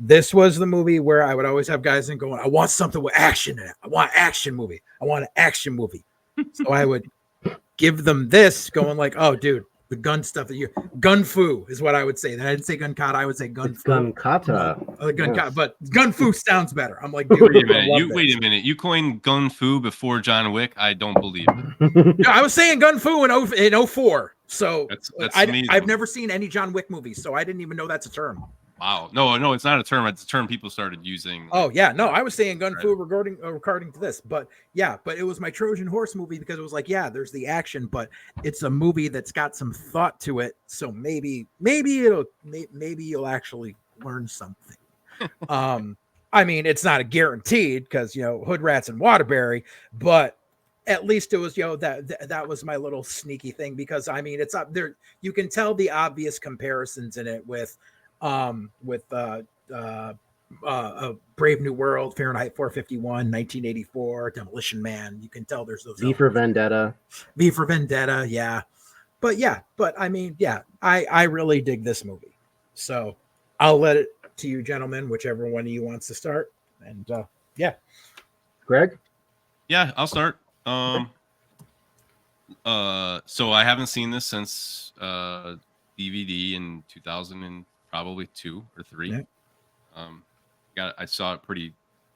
This was the movie where I would always have guys in going, I want something with action in it. I want an action movie. I want an action movie. So I would give them this, going like, oh, dude, The gun stuff that you gun fu is what I would say. I didn't say gun kata. I would say gun fu. Gun kata. Gun kata, but gun fu sounds better. I'm like, dude, wait a minute. You coined gun fu before John Wick? I don't believe it. Yeah, I was saying gun fu in 04. So that's amazing. I've never seen any John Wick movies, so I didn't even know that's a term. Wow. No, it's not a term. It's a term people started using. Oh yeah, no, I was saying gun fu regarding to this, but it was my Trojan Horse movie because it was like, yeah, there's the action, but it's a movie that's got some thought to it, so maybe you'll actually learn something. I mean, it's not a guaranteed because Hood Rats and Waterbury, but at least it was that was my little sneaky thing because I mean it's up there. You can tell the obvious comparisons in it with Brave New World, Fahrenheit 451, 1984, Demolition Man. You can tell there's those. V for Vendetta, yeah. But I mean, yeah, I really dig this movie. So I'll let it to you, gentlemen, whichever one of you wants to start. And yeah, Greg. Yeah, I'll start. So I haven't seen this since DVD in 2000 and probably 2 or 3. Yeah. I saw it pretty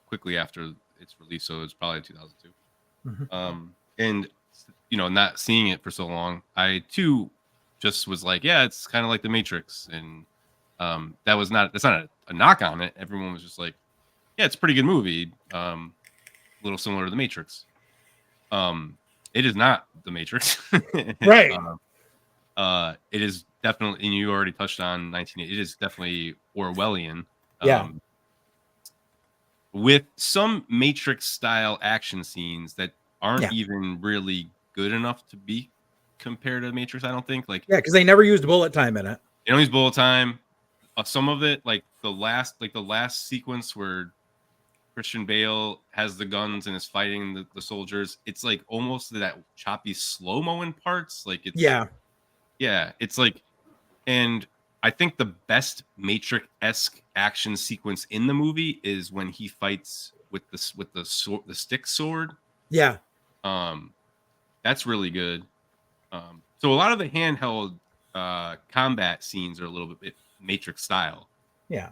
quickly after its release, so it's probably 2002. And not seeing it for so long, I too just was like, yeah, it's kind of like The Matrix, and that's not a knock on it. Everyone was just like, yeah, it's a pretty good movie, a little similar to The Matrix. It is not The Matrix, right? It is definitely, and you already touched on 1980. It is definitely Orwellian. Yeah. With some Matrix style action scenes that aren't even really good enough to be compared to Matrix, I don't think. Because they never used bullet time in it. They don't use bullet time. Some of it, like the last sequence where Christian Bale has the guns and is fighting the soldiers, it's like almost that choppy slow-mo in parts. Like it's it's like, and I think the best Matrix-esque action sequence in the movie is when he fights with the stick sword. Yeah. That's really good. So a lot of the handheld combat scenes are a little bit Matrix style. Yeah.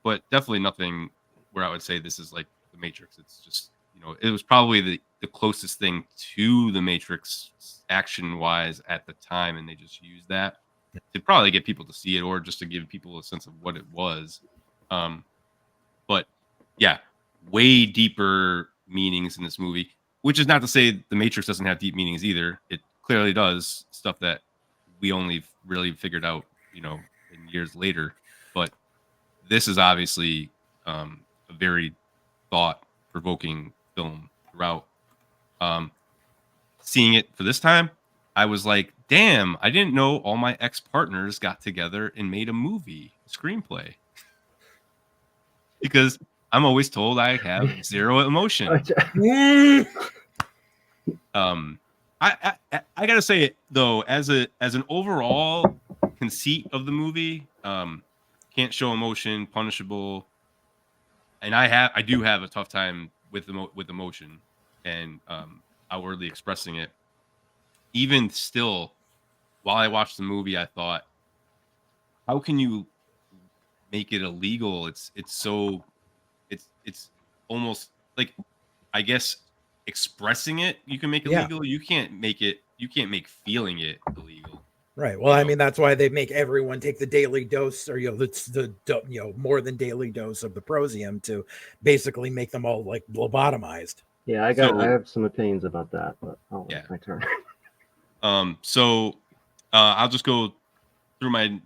But definitely nothing where I would say this is like The Matrix. It's just, it was probably the closest thing to The Matrix action-wise at the time, and they just used that to probably get people to see it or just to give people a sense of what it was. But yeah, way deeper meanings in this movie, which is not to say The Matrix doesn't have deep meanings either. It clearly does, stuff that we only really figured out, in years later. But this is obviously a very thought-provoking film throughout. Seeing it for this time, I was like, damn, I didn't know all my ex-partners got together and made a movie, a screenplay. Because I'm always told I have zero emotion. I gotta say it though, as an overall conceit of the movie, can't show emotion, punishable, and I do have a tough time with emotion and outwardly expressing it. Even still, while I watched the movie, I thought, how can you make it illegal? It's almost like, I guess, expressing it you can make it legal. You can't make feeling it illegal. Right. Well, I mean, that's why they make everyone take the daily dose, or it's the more than daily dose of the Prosium to basically make them all like lobotomized. Yeah, I have some opinions about that, but it's my turn. So I'll just go through my.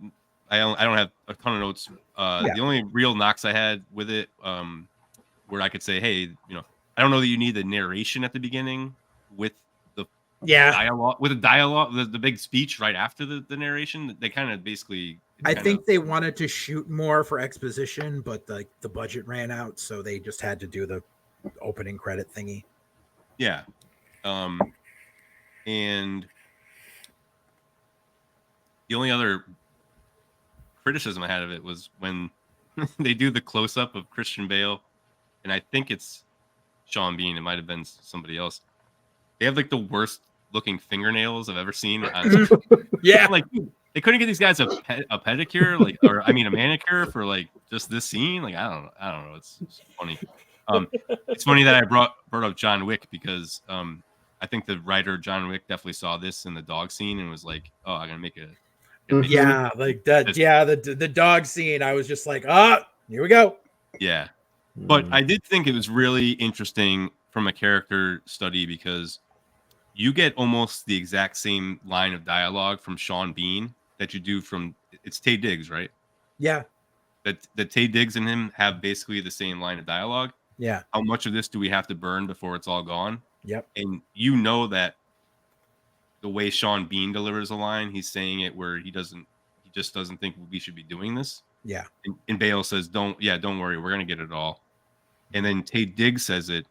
I don't have a ton of notes. The only real knocks I had with it, where I could say, hey, I don't know that you need the narration at the beginning with the dialogue, the big speech right after the narration. They kind of basically. I think they wanted to shoot more for exposition, but the budget ran out, so they just had to do the opening credit thingy. Yeah, and the only other criticism I had of it was when they do the close up of Christian Bale, and I think it's Sean Bean. It might have been somebody else. They have like the worst looking fingernails I've ever seen. Yeah, like they couldn't get these guys a pedicure, like, or I mean a manicure for like just this scene. Like I don't know. It's funny. It's funny that I brought up John Wick because I think the writer John Wick definitely saw this in the dog scene and was like, oh, I'm gonna make a yeah, like that. Yeah, the dog scene. I was just like, here we go. Yeah, but I did think it was really interesting from a character study because you get almost the exact same line of dialogue from Sean Bean that you do from it's Taye Diggs, right? Yeah. That Taye Diggs and him have basically the same line of dialogue. Yeah. How much of this do we have to burn before it's all gone? Yep. And you know that the way Sean Bean delivers a line, he's saying it where he just doesn't think we should be doing this. Yeah. And Bale says, don't worry, we're gonna get it all. And then Taye Diggs says it,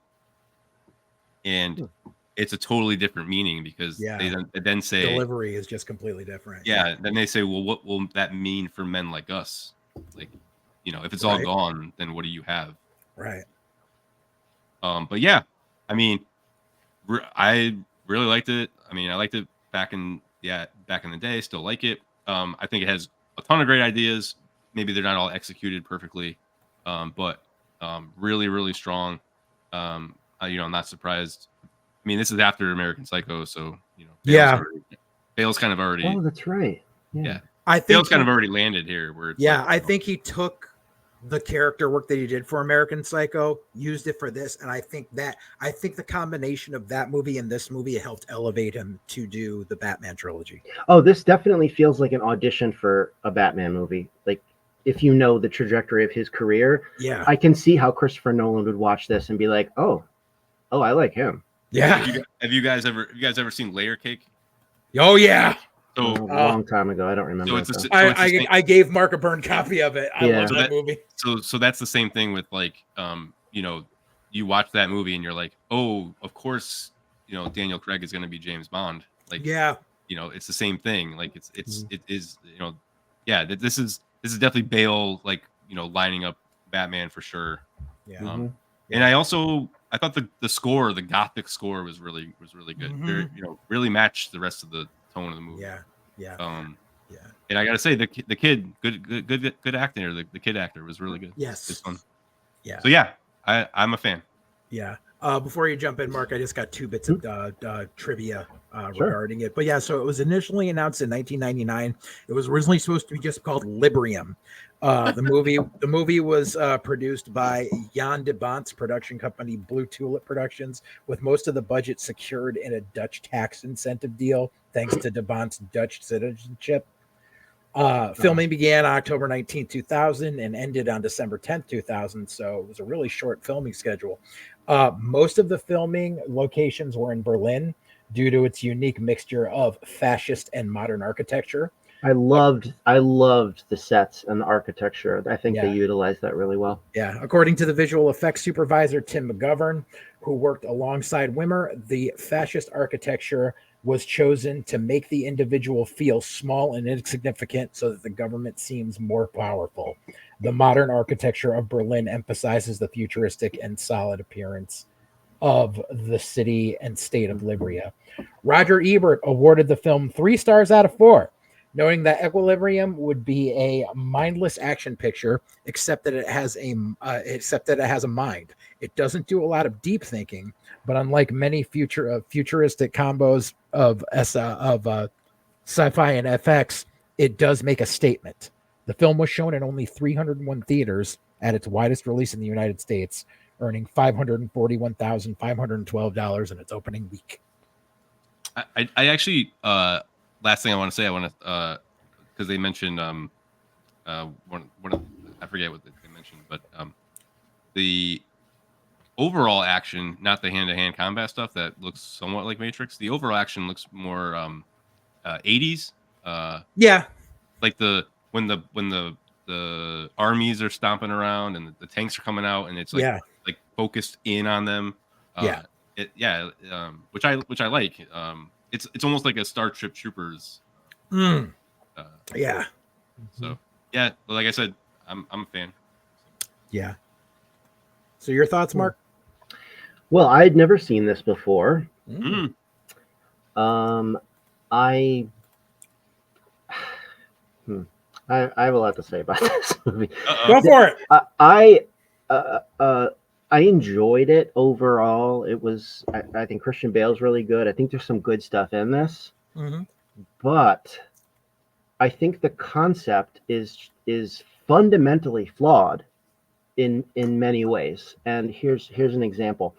and it's a totally different meaning because they then say delivery is just completely different. Yeah. Then they say, well, what will that mean for men like us? Like, if it's all gone, then what do you have? Right. But yeah, I mean, I really liked it. I mean, I liked it back in the day. Still like it. I think it has a ton of great ideas. Maybe they're not all executed perfectly, but really, really strong. I'm not surprised. I mean, this is after American Psycho, so Bale's kind of already. Oh, that's right. Yeah, I think Bale's kind of already landed here. Where it's I think he took the character work that he did for American Psycho, used it for this, and I think the combination of that movie and this movie helped elevate him to do the Batman trilogy. Oh, this definitely feels like an audition for a Batman movie. Like, if you know the trajectory of his career, I can see how Christopher Nolan would watch this and be like, oh, I like him. Yeah. Have you guys ever seen Layer Cake? Oh yeah. So a long time ago, I don't remember. I gave Mark a burned copy of it. I love that movie. So that's the same thing with like you watch that movie and you're like, oh, of course, Daniel Craig is going to be James Bond. Like it's the same thing. Like it is this is definitely Bale like lining up Batman for sure. Yeah. And I thought the score, the gothic score, was really good. Very, really matched the rest of the tone of the movie. Yeah. And I gotta say, the kid, good acting. The kid actor was really good. Yes. It's fun. Yeah. So yeah, I'm a fan. Yeah. Before you jump in, Mark, I just got 2 bits of trivia regarding it. But yeah, so it was initially announced in 1999. It was originally supposed to be just called Librium. The movie was produced by Jan de Bont's production company, Blue Tulip Productions, with most of the budget secured in a Dutch tax incentive deal, thanks to de Bont's Dutch citizenship. Filming began October 19, 2000 and ended on December 10th, 2000. So it was a really short filming schedule. Most of the filming locations were in Berlin due to its unique mixture of fascist and modern architecture. I loved the sets and the architecture. I think they utilized that really well. Yeah. According to the visual effects supervisor, Tim McGovern, who worked alongside Wimmer, the fascist architecture was chosen to make the individual feel small and insignificant so that the government seems more powerful. The modern architecture of Berlin emphasizes the futuristic and solid appearance of the city and state of Libya. Roger Ebert awarded the film 3 stars out of 4, knowing that Equilibrium would be a mindless action picture, except that it has a mind. It doesn't do a lot of deep thinking, but unlike many futuristic combos of sci-fi and FX, it does make a statement. The film was shown in only 301 theaters at its widest release in the United States, earning $541,512 in its opening week. I actually last thing I want to say, I want to because they mentioned one of, I forget what they mentioned, but the overall action, not the hand-to-hand combat stuff that looks somewhat like Matrix. The overall action looks more 80s. Like when the armies are stomping around and the tanks are coming out and it's like focused in on them. Which I like. It's almost like a Starship Troopers. So yeah, like I said, I'm a fan. Yeah. So your thoughts, Mark? Well, I'd never seen this before. I have a lot to say about this movie. Go for it. I enjoyed it overall. It was, I think Christian Bale's really good. I think there's some good stuff in this, but I think the concept is fundamentally flawed in many ways. And here's an example.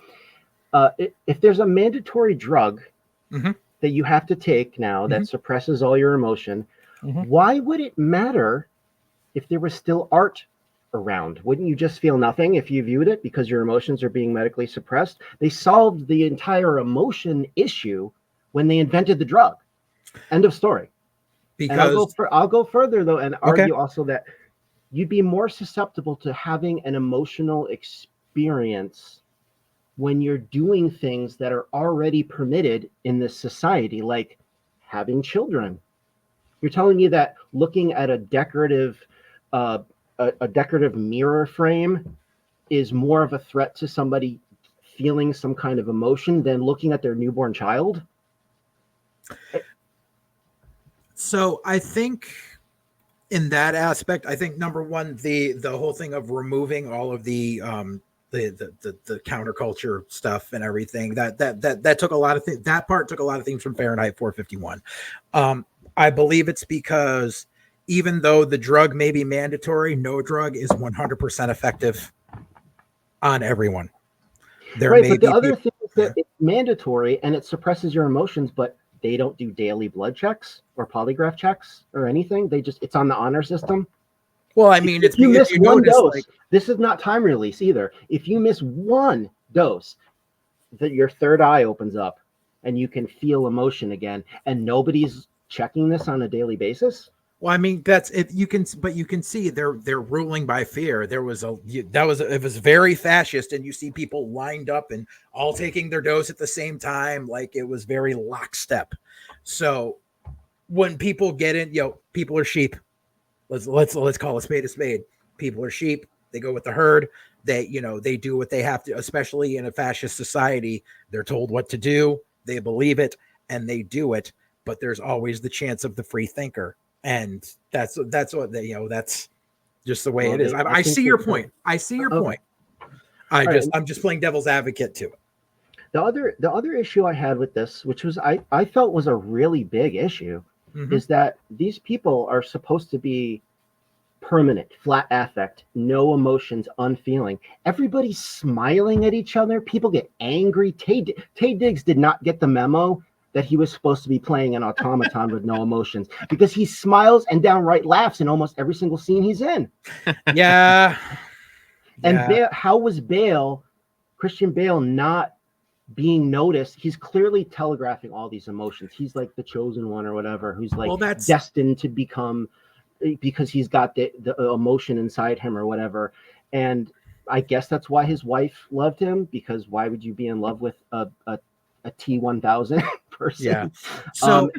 If there's a mandatory drug that you have to take now that suppresses all your emotion, why would it matter if there was still art around? Wouldn't you just feel nothing if you viewed it because your emotions are being medically suppressed? They solved the entire emotion issue when they invented the drug. End of story. Because I'll go further though and argue also that you'd be more susceptible to having an emotional experience when you're doing things that are already permitted in this society, like having children. You're telling me that looking at a decorative mirror frame is more of a threat to somebody feeling some kind of emotion than looking at their newborn child? So I think in that aspect, I think number one, the whole thing of removing all of the counterculture stuff and everything that took a lot of things. That part took a lot of things from Fahrenheit 451. I believe it's because even though the drug may be mandatory, no drug is 100% effective on everyone. But the other thing is that it's mandatory and it suppresses your emotions, but they don't do daily blood checks or polygraph checks or anything. It's on the honor system. Well, I mean, if you miss one dose, this is not time release either. If you miss one dose, that your third eye opens up and you can feel emotion again, and nobody's checking this on a daily basis. Well, I mean, that's it. You can see they're ruling by fear. It was very fascist, and you see people lined up and all taking their dose at the same time, like it was very lockstep. So when people get in, people are sheep. Let's call a spade. People are sheep. They go with the herd. They do what they have to, especially in a fascist society. They're told what to do. They believe it and they do it. But there's always the chance of the free thinker. And that's what that's just the way it is. I see your point. I see your point. I'm just playing devil's advocate to it. The other issue I had with this, which was I felt was a really big issue, is that these people are supposed to be permanent, flat affect, no emotions, unfeeling. Everybody's smiling at each other. People get angry. Taye Diggs did not get the memo that he was supposed to be playing an automaton with no emotions, because he smiles and downright laughs in almost every single scene he's in. Yeah. And how was Christian Bale, not being noticed? He's clearly telegraphing all these emotions. He's like the chosen one or whatever, who's like destined to become, because he's got the emotion inside him or whatever. And I guess that's why his wife loved him, because why would you be in love with a T-1000 person? Yeah. So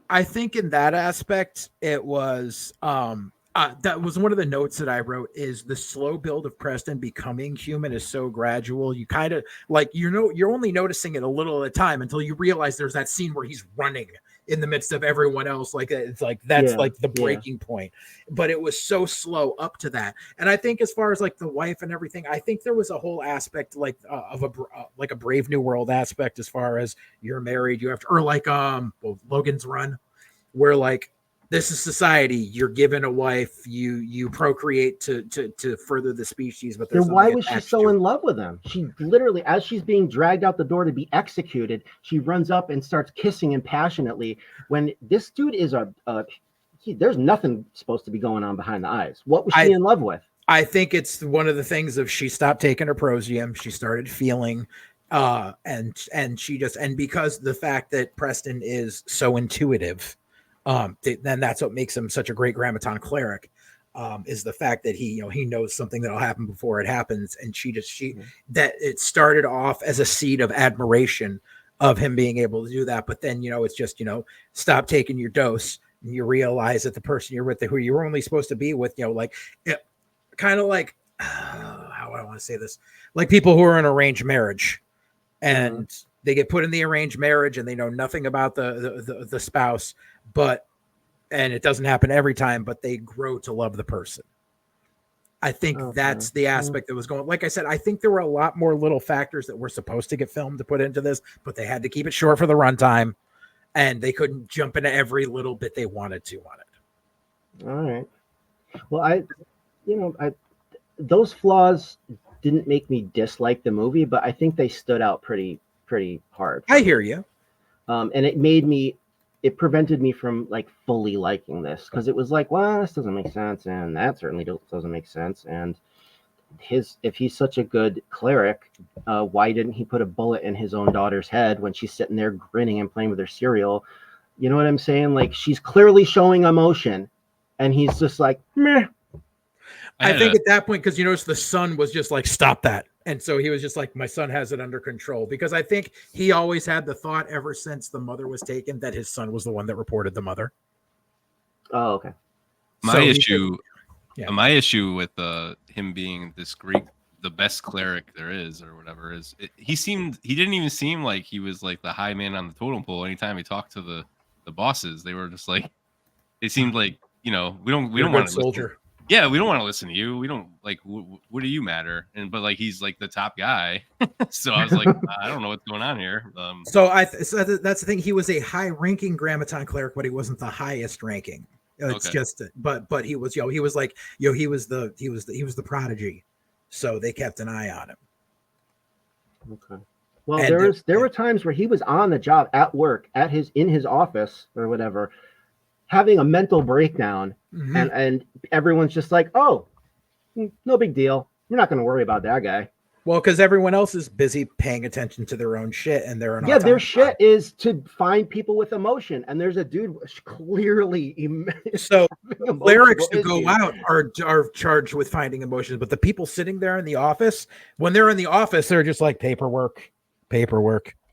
I think in that aspect, it was that was one of the notes that I wrote, is the slow build of Preston becoming human is so gradual. You kind of like, you're only noticing it a little at a time until you realize there's that scene where he's running in the midst of everyone else. Like, it's like, that's like the breaking point, but it was so slow up to that. And I think as far as like the wife and everything, I think there was a whole aspect like of a Brave New World aspect, as far as you're married, you have to, or like Logan's Run, where like, this is society. You're given a wife. You procreate to further the species. But then why was she so in love with him? She literally, as she's being dragged out the door to be executed, she runs up and starts kissing him passionately. When this dude is there's nothing supposed to be going on behind the eyes. What was she in love with? I think it's one of the things of, she stopped taking her Prosium. She started feeling, and because the fact that Preston is so intuitive. Then that's what makes him such a great grammaton cleric, is the fact that he knows something that'll happen before it happens. And that it started off as a seed of admiration of him being able to do that. But then, it's just, stop taking your dose, and you realize that the person you're with, who you're only supposed to be with, kind of like, how do I want to say this? Like people who are in arranged marriage, and They get put in the arranged marriage and they know nothing about the spouse, and it doesn't happen every time, but they grow to love the person. I think that's the aspect that was going. Like I said, I think there were a lot more little factors that were supposed to get filmed to put into this, but they had to keep it short for the runtime, and they couldn't jump into every little bit they wanted to on it. All right. Well, those flaws didn't make me dislike the movie, but I think they stood out pretty hard. I hear you. And it prevented me from like fully liking this, because it was like, well, this doesn't make sense, and that certainly doesn't make sense. And if he's such a good cleric, why didn't he put a bullet in his own daughter's head when she's sitting there grinning and playing with her cereal? You know what I'm saying? Like, she's clearly showing emotion, and he's just like, meh. I think at that point, because you notice the son was just like, stop that. And so he was just like, my son has it under control, because I think he always had the thought ever since the mother was taken that his son was the one that reported the mother. Oh, okay. My issue with him being this Greek, the best cleric there is, or whatever, is he didn't even seem like he was like the high man on the totem pole. Anytime he talked to the bosses, they were just like, it seemed like, we don't want to soldier. Yeah, we don't want to listen to you. We don't like. What do you matter? But like, he's like the top guy. So I was like, I don't know what's going on here. So that's the thing. He was a high-ranking Grammaton cleric, but he wasn't the highest ranking. It's just, but he was, he was like, he was the prodigy. So they kept an eye on him. Okay. Well, there were times where he was on the job at work, in his office or whatever, having a mental breakdown, and everyone's just like, oh, no big deal. We're not going to worry about that guy. Well, because everyone else is busy paying attention to their own shit, and their shit is to find people with emotion, and there's a dude clearly. So clerics who go out are charged with finding emotions, but the people sitting there in the office, when they're in the office, they're just like paperwork,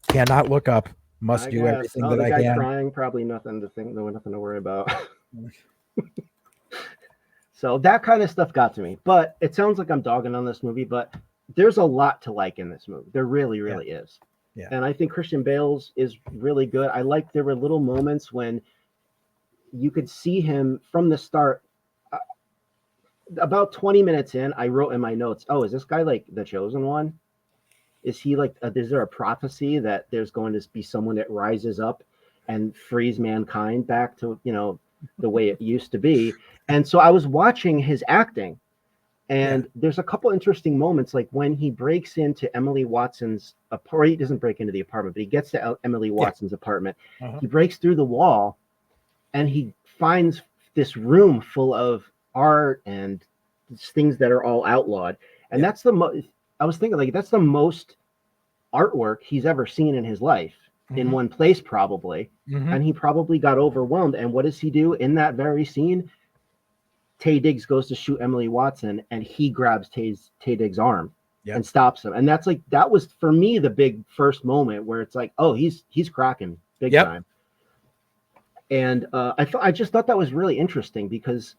cannot look up. Must do everything that I can. The guy crying, probably nothing to worry about. So that kind of stuff got to me. But it sounds like I'm dogging on this movie, but there's a lot to like in this movie. There really, really is. Yeah. And I think Christian Bale's is really good. I like there were little moments when you could see him from the start. About 20 minutes in, I wrote in my notes, oh, is this guy like the chosen one? Is he like, is there a prophecy that there's going to be someone that rises up and frees mankind back to, the way it used to be? And so I was watching his acting, and there's a couple interesting moments, like when he breaks into Emily Watson's apartment. He doesn't break into the apartment, but he gets to Emily Watson's apartment. He breaks through the wall, and he finds this room full of art and things that are all outlawed. And that's I was thinking, like, that's the most artwork he's ever seen in his life in one place, probably. And he probably got overwhelmed. And what does he do in that very scene? Taye Diggs goes to shoot Emily Watson, and he grabs Taye Diggs' arm and stops him. And that's like, that was for me the big first moment where it's like, oh, he's cracking big time. And I just thought that was really interesting, because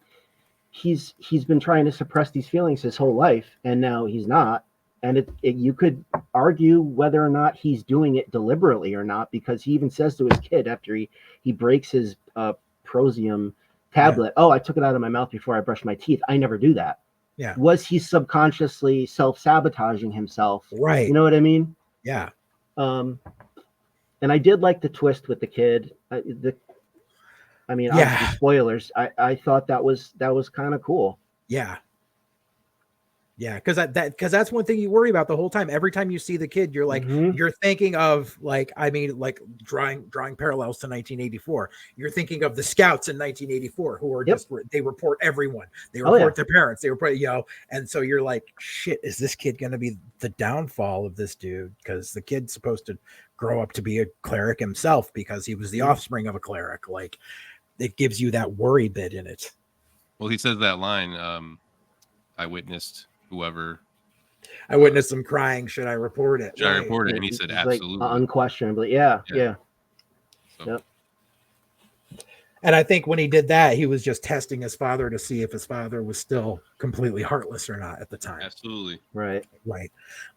he's been trying to suppress these feelings his whole life, and now he's not. And you could argue whether or not he's doing it deliberately or not, because he even says to his kid after he breaks his Prosium tablet, oh, I took it out of my mouth before I brushed my teeth. I never do that. Yeah. Was he subconsciously self-sabotaging himself? Right. You know what I mean? Yeah. And I did like the twist with the kid. Obviously, spoilers. I thought that was kind of cool. Yeah. Yeah, because that's one thing you worry about the whole time. Every time you see the kid, you're like, you're thinking of like drawing parallels to 1984. You're thinking of the scouts in 1984 who are they report everyone. They report their parents. They report, and so you're like, shit, is this kid going to be the downfall of this dude? Because the kid's supposed to grow up to be a cleric himself, because he was the offspring of a cleric. Like, it gives you that worry bit in it. Well, he says that line, I witnessed them crying. Should I report it? Should I report it? And he said, absolutely. Like, unquestionably. Yeah. So. Yep. And I think when he did that, he was just testing his father to see if his father was still completely heartless or not at the time. Absolutely. Right.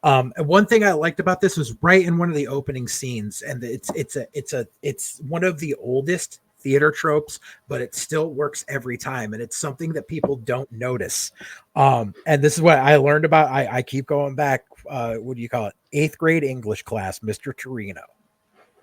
And one thing I liked about this was right in one of the opening scenes, and it's one of the oldest theater tropes, but it still works every time, and it's something that people don't notice. And this is what I learned about. I keep going back. What do you call it? 8th grade English class, Mr. Torino.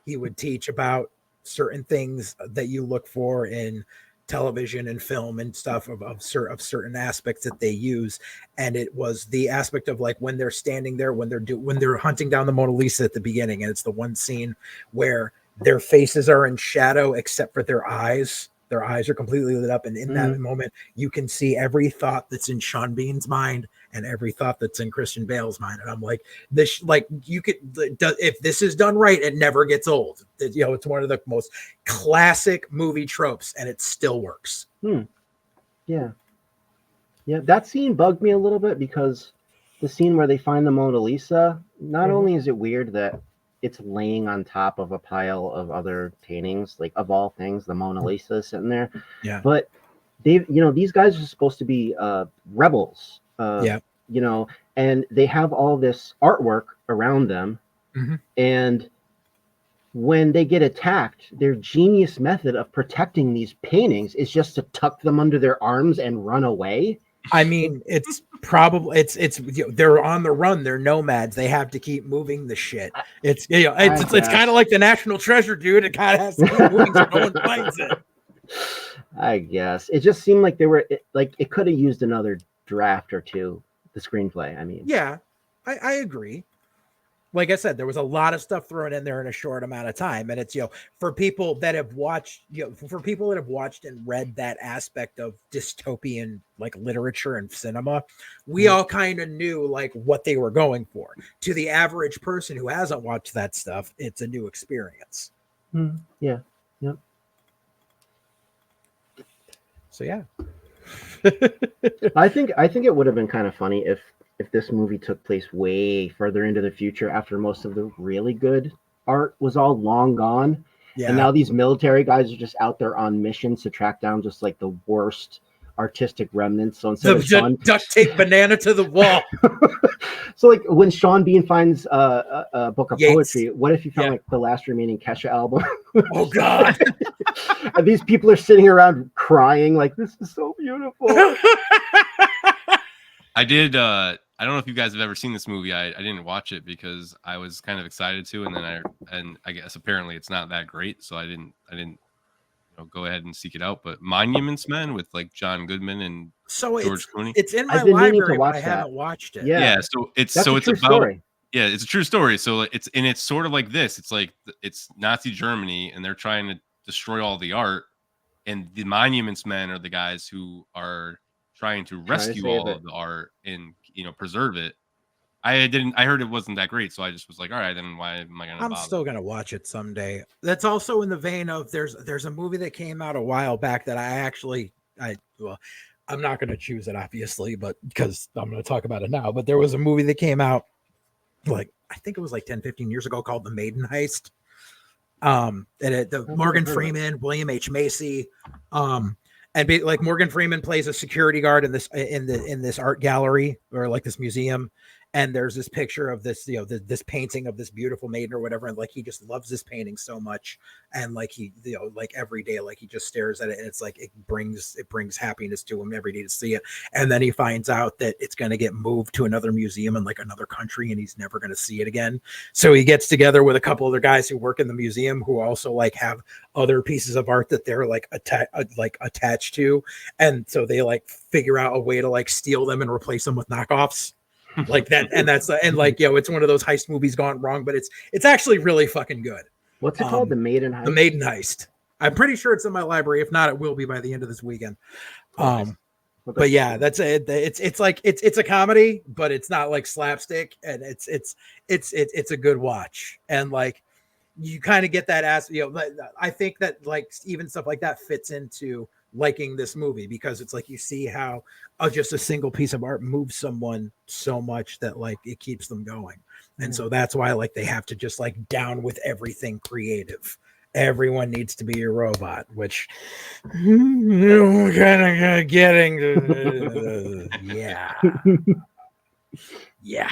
He would teach about certain things that you look for in television and film and stuff of certain aspects that they use. And it was the aspect of like when they're standing there, when they're hunting down the Mona Lisa at the beginning. And it's the one scene where their faces are in shadow, except for their eyes. Their eyes are completely lit up. And in that moment, you can see every thought that's in Sean Bean's mind and every thought that's in Christian Bale's mind. And I'm like, this, like, you could, if this is done right, it never gets old. You know, it's one of the most classic movie tropes, and it still works. Yeah. That scene bugged me a little bit because the scene where they find the Mona Lisa, not only is it weird that it's laying on top of a pile of other paintings, like of all things, the Mona Lisa is sitting there. Yeah. But these guys are supposed to be rebels. And they have all this artwork around them. And when they get attacked, their genius method of protecting these paintings is just to tuck them under their arms and run away. I mean, it's probably they're on the run. They're nomads. They have to keep moving the shit. It's kind of like the National Treasure, dude. It kind of has to keep moving so no one finds it. I guess it just seemed like it could have used another draft or two. The screenplay. I mean, yeah, I agree. Like I said, there was a lot of stuff thrown in there in a short amount of time, and it's for people that have watched, and read that aspect of dystopian like literature and cinema, we all kind of knew like what they were going for. To the average person who hasn't watched that stuff, it's a new experience. Yeah. Yep. So yeah. I think it would have been kind of funny if this movie took place way further into the future after most of the really good art was all long gone. Yeah. And now these military guys are just out there on missions to track down just like the worst artistic remnants. So instead of Sean... duct tape banana to the wall. So like when Sean Bean finds a book of poetry, what if you found like the last remaining Kesha album? Oh God. And these people are sitting around crying like, this is so beautiful. I did I don't know if you guys have ever seen this movie. I didn't watch it because I was kind of excited to, and then I guess apparently it's not that great, so I didn't go ahead and seek it out. But Monuments Men with like John Goodman and George Clooney. It's in my library, but I haven't watched it. Yeah, so it's about story. Yeah, it's a true story. So it's sort of like this. It's like it's Nazi Germany, and they're trying to destroy all the art, and the Monuments Men are the guys who are trying to rescue all of the art and preserve it. I heard it wasn't that great, so I just was like, all right, then why am I gonna bother? I'm still gonna watch it someday. That's also in the vein of there's a movie that came out a while back that I'm not gonna choose it obviously, but because I'm gonna talk about it now. But there was a movie that came out like I think it was like 10-15 years ago called The Maiden Heist. Morgan Freeman, William H. Macy, and like Morgan Freeman plays a security guard in this art gallery or like this museum, and there's this picture of this this painting of this beautiful maiden or whatever, and like he just loves this painting so much, and like he like every day like he just stares at it, and it's like it brings happiness to him every day to see it. And then he finds out that it's going to get moved to another museum in like another country, and he's never going to see it again. So he gets together with a couple other guys who work in the museum who also like have other pieces of art that they're like attached to, and so they like figure out a way to like steal them and replace them with knockoffs. Like that, and that's it's one of those heist movies gone wrong, but it's actually really fucking good. What's it called? The Maiden Heist. The Maiden Heist. I'm pretty sure it's in my library. If not, it will be by the end of this weekend. But yeah, that's it. It's like it's a comedy, but it's not like slapstick, and it's a good watch, and like you kind of get that I think that like even stuff like that fits into liking this movie, because it's like you see how just a single piece of art moves someone so much that like it keeps them going. And so that's why like they have to just like down with everything creative. everyone needs to be a robot, which kind of getting yeah. Yeah.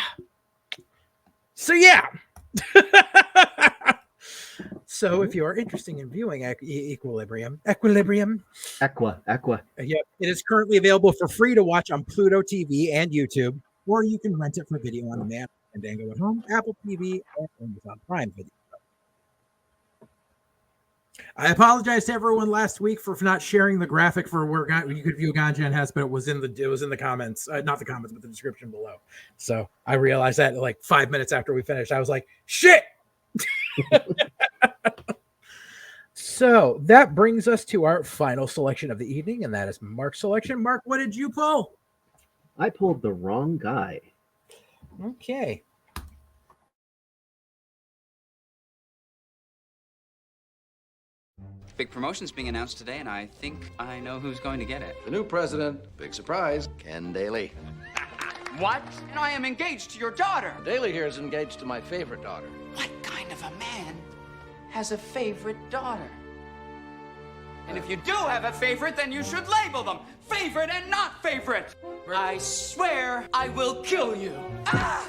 So yeah. So if you are interested in viewing Equilibrium, Aqua. Yeah, it is currently available for free to watch on Pluto TV and YouTube, or you can rent it for video on demand on Fandango at Home, Apple TV, or Amazon Prime Video. I apologize to everyone last week for not sharing the graphic for where you could view Ganja and Hess, but it was in the comments, not the comments, but the description below. So I realized that like 5 minutes after we finished, I was like, shit. So that brings us to our final selection of the evening, and that is Mark's selection. Mark, what did you pull? I pulled The Wrong Guy. Okay. Big promotion's being announced today, and I think I know who's going to get it. The new president, big surprise, Ken Daly. What? And I am engaged to your daughter. Daly here is engaged to my favorite daughter. What kind of a man has a favorite daughter? And if you do have a favorite, then you should label them favorite and not favorite. I swear I will kill you. Ah!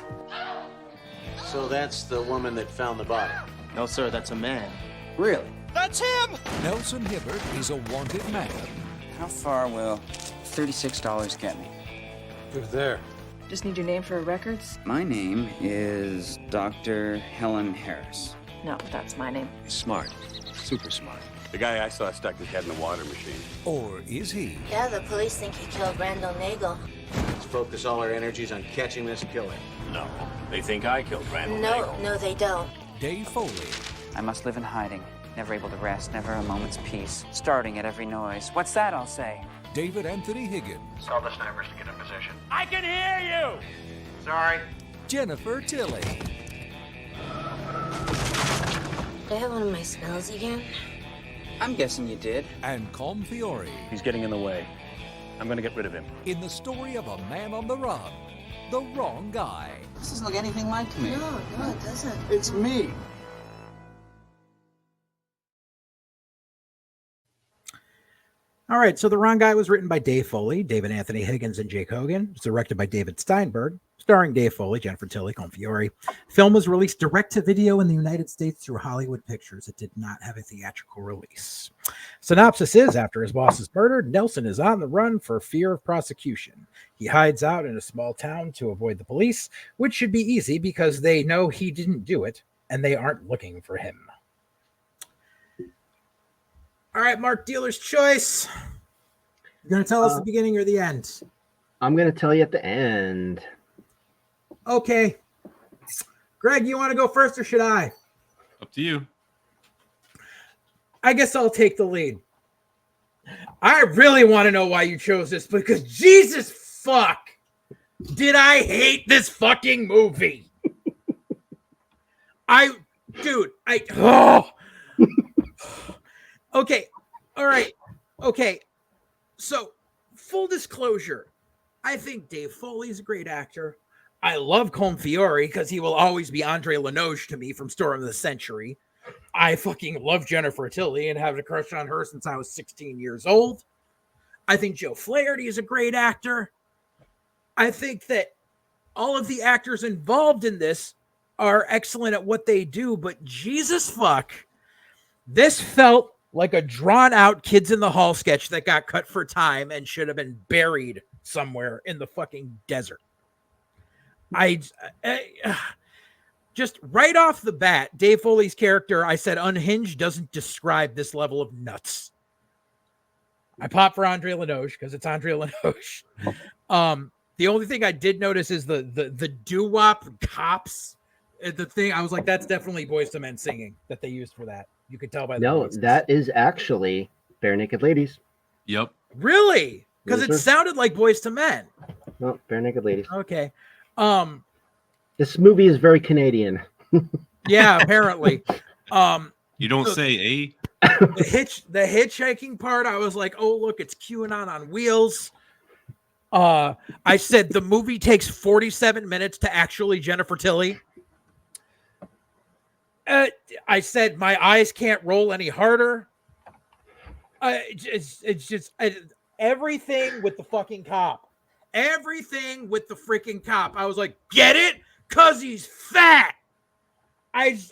So that's the woman that found the body? No, sir, that's a man. Really? That's him! Nelson Hibbert is a wanted man. How far will $36 get me? Who's there? Just need your name for records? My name is Dr. Helen Harris. No, that's my name. Smart. Super smart. The guy I saw stuck his head in the water machine. Or is he? Yeah, the police think he killed Randall Nagel. Let's focus all our energies on catching this killer. No, they think I killed Randall Nagel. No, they don't. Dave Foley. I must live in hiding, never able to rest, never a moment's peace, starting at every noise. What's that, I'll say? David Anthony Higgins. Tell the snipers to get in position. I can hear you! Sorry. Jennifer Tilly. Did I have one of my spells again? I'm guessing you did. And Com Fiore. He's getting in the way. I'm gonna get rid of him. In the story of a man on the run, The Wrong Guy. This doesn't look anything like me. No, it doesn't. It's me. All right, so The Wrong Guy was written by Dave Foley, David Anthony Higgins, and Jake Hogan. It's directed by David Steinberg, starring Dave Foley, Jennifer Tilly, Com Fiore. Film was released direct-to-video in the United States through Hollywood Pictures. It did not have a theatrical release. Synopsis is, after his boss is murdered, Nelson is on the run for fear of prosecution. He hides out in a small town to avoid the police, which should be easy because they know he didn't do it, and they aren't looking for him. All right, Mark, dealer's choice. You're going to tell us the beginning or the end? I'm going to tell you at the end. Okay. Greg, you want to go first or should I? Up to you. I guess I'll take the lead. I really want to know why you chose this because Jesus fuck, did I hate this fucking movie. Okay. All right. Okay. So, full disclosure, I think Dave Foley's a great actor. I love Com Fiore because he will always be Andre Lenoche to me from Storm of the Century. I fucking love Jennifer Tilly and have a crush on her since I was 16 years old. I think Joe Flaherty is a great actor. I think that all of the actors involved in this are excellent at what they do, but Jesus fuck, this felt like a drawn-out Kids in the Hall sketch that got cut for time and should have been buried somewhere in the fucking desert. Just right off the bat, Dave Foley's character, I said unhinged, doesn't describe this level of nuts. I pop for Andre Lenoche because it's Andre Lenoche. The only thing I did notice is the doo-wop cops. The thing I was like, that's definitely Boyz II Men singing that they used for that. You could tell by the voices. That is actually Bare Naked Ladies. Yep. Really? Because it sounded like Boyz II Men. No, Bare Naked Ladies. Okay. This movie is very Canadian. Yeah, apparently. You don't say a. The hitchhiking part, I was like, oh look, it's QAnon on wheels. I said the movie takes 47 minutes to actually Jennifer Tilly. I said my eyes can't roll any harder. It's just everything with the fucking cop. Everything with the freaking cop. I was like, get it? Cause he's fat.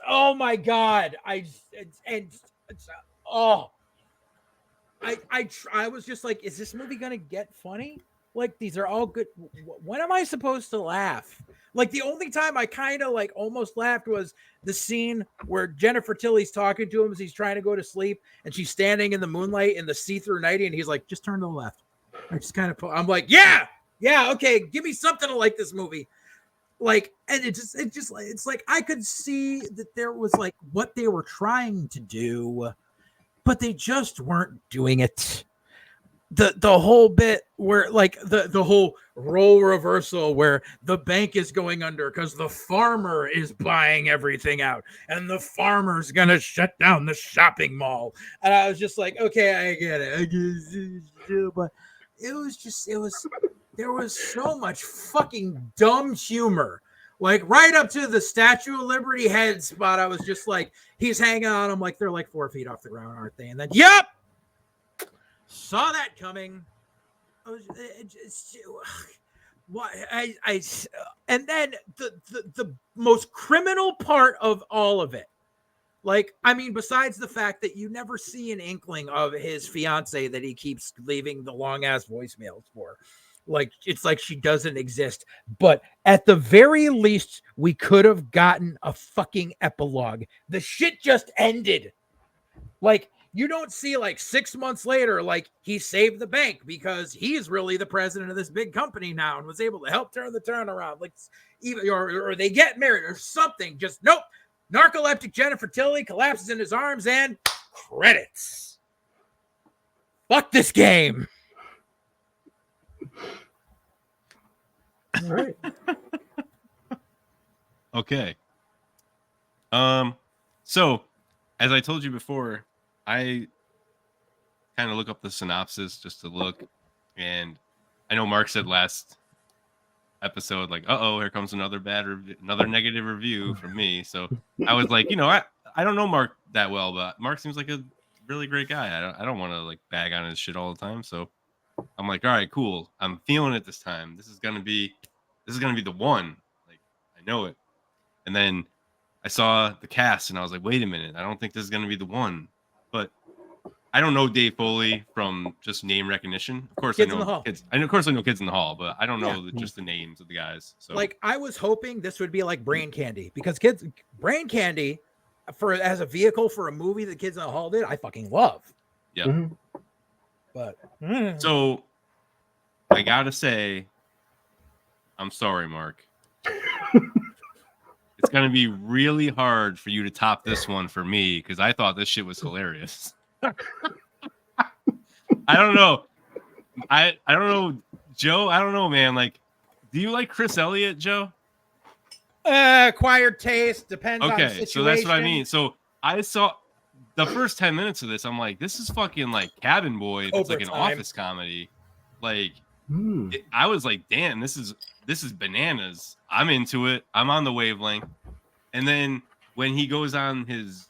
Oh my God. I was just like, is this movie gonna get funny? Like, these are all good. When am I supposed to laugh? Like, the only time I kind of like almost laughed was the scene where Jennifer Tilly's talking to him as he's trying to go to sleep, and she's standing in the moonlight in the see-through nightie, and he's like, just turn to the left. I just kind of, I'm like, yeah, okay, give me something to like this movie. Like, and it's like I could see that there was like what they were trying to do, but they just weren't doing it. The whole bit where like the whole role reversal where the bank is going under because the farmer is buying everything out and the farmer's gonna shut down the shopping mall, and I was just like, okay, I get it, but there was so much fucking dumb humor. Like right up to the Statue of Liberty head spot, I was just like, he's hanging on. I'm like, they're like 4 feet off the ground, aren't they? And then, yep, saw that coming. And then the most criminal part of all of it, like, I mean, besides the fact that you never see an inkling of his fiance that he keeps leaving the long ass voicemails for. Like, it's like she doesn't exist. But at the very least, we could have gotten a fucking epilogue. The shit just ended. Like, you don't see like 6 months later, like he saved the bank because he's really the president of this big company now and was able to help turn the turnaround. Like, even or they get married or something. Just nope. Narcoleptic Jennifer Tilly collapses in his arms and credits. Fuck this game. All right. Okay. So as I told you before, I kind of look up the synopsis just to look, and I know Mark said last episode, like, here comes another another negative review from me. So I was like, I don't know Mark that well, but Mark seems like a really great guy. I don't want to like bag on his shit all the time. So I'm like, all right, cool. I'm feeling it this time. This is gonna be the one. Like, I know it. And then I saw the cast and I was like, wait a minute, I don't think this is gonna be the one. But I don't know Dave Foley from just name recognition. Of course, Kids I in the know Hall. kids. I know, of course, I know Kids in the Hall, but I don't know just the names of the guys. So, like, I was hoping this would be like Brain Candy, because Brain Candy, as a vehicle for a movie that Kids in the Hall did, I fucking love. Yeah. Mm-hmm. But so I gotta say, I'm sorry, Mark. It's gonna be really hard for you to top this one for me because I thought this shit was hilarious. I don't know. I don't know, Joe. I don't know, man. Like, do you like Chris Elliott, Joe? Acquired taste, depends on the situation. So that's what I mean. So I saw the first 10 minutes of this. I'm like, this is fucking like Cabin Boy. It's like an office comedy. Like, I was like, damn, this is bananas. I'm into it. I'm on the wavelength. And then when he goes on his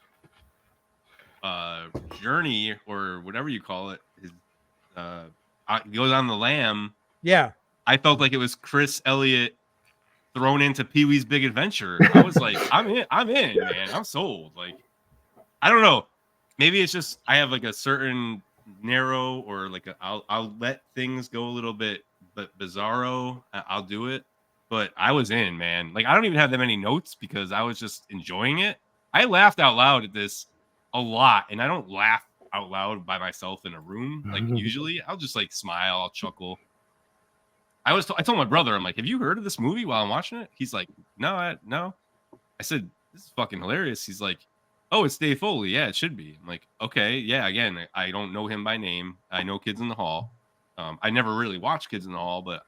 journey or whatever you call it, his goes on the lam. Yeah, I felt like it was Chris Elliott thrown into Pee-wee's Big Adventure. I was like, I'm in, man. I'm sold. Like, I don't know. Maybe it's just I have like a certain narrow or like I'll let things go a little bit, but bizarro. I'll do it. But I was in, man. Like, I don't even have that many notes because I was just enjoying it. I laughed out loud at this a lot, and I don't laugh out loud by myself in a room. Like, usually I'll just like smile, I'll chuckle. I told my brother, I'm like, have you heard of this movie while I'm watching it? He's like, no. I said, this is fucking hilarious. He's like, oh, it's Dave Foley. Yeah, it should be. I'm like, okay, yeah. Again, I don't know him by name. I know Kids in the Hall. I never really watched Kids in the Hall, but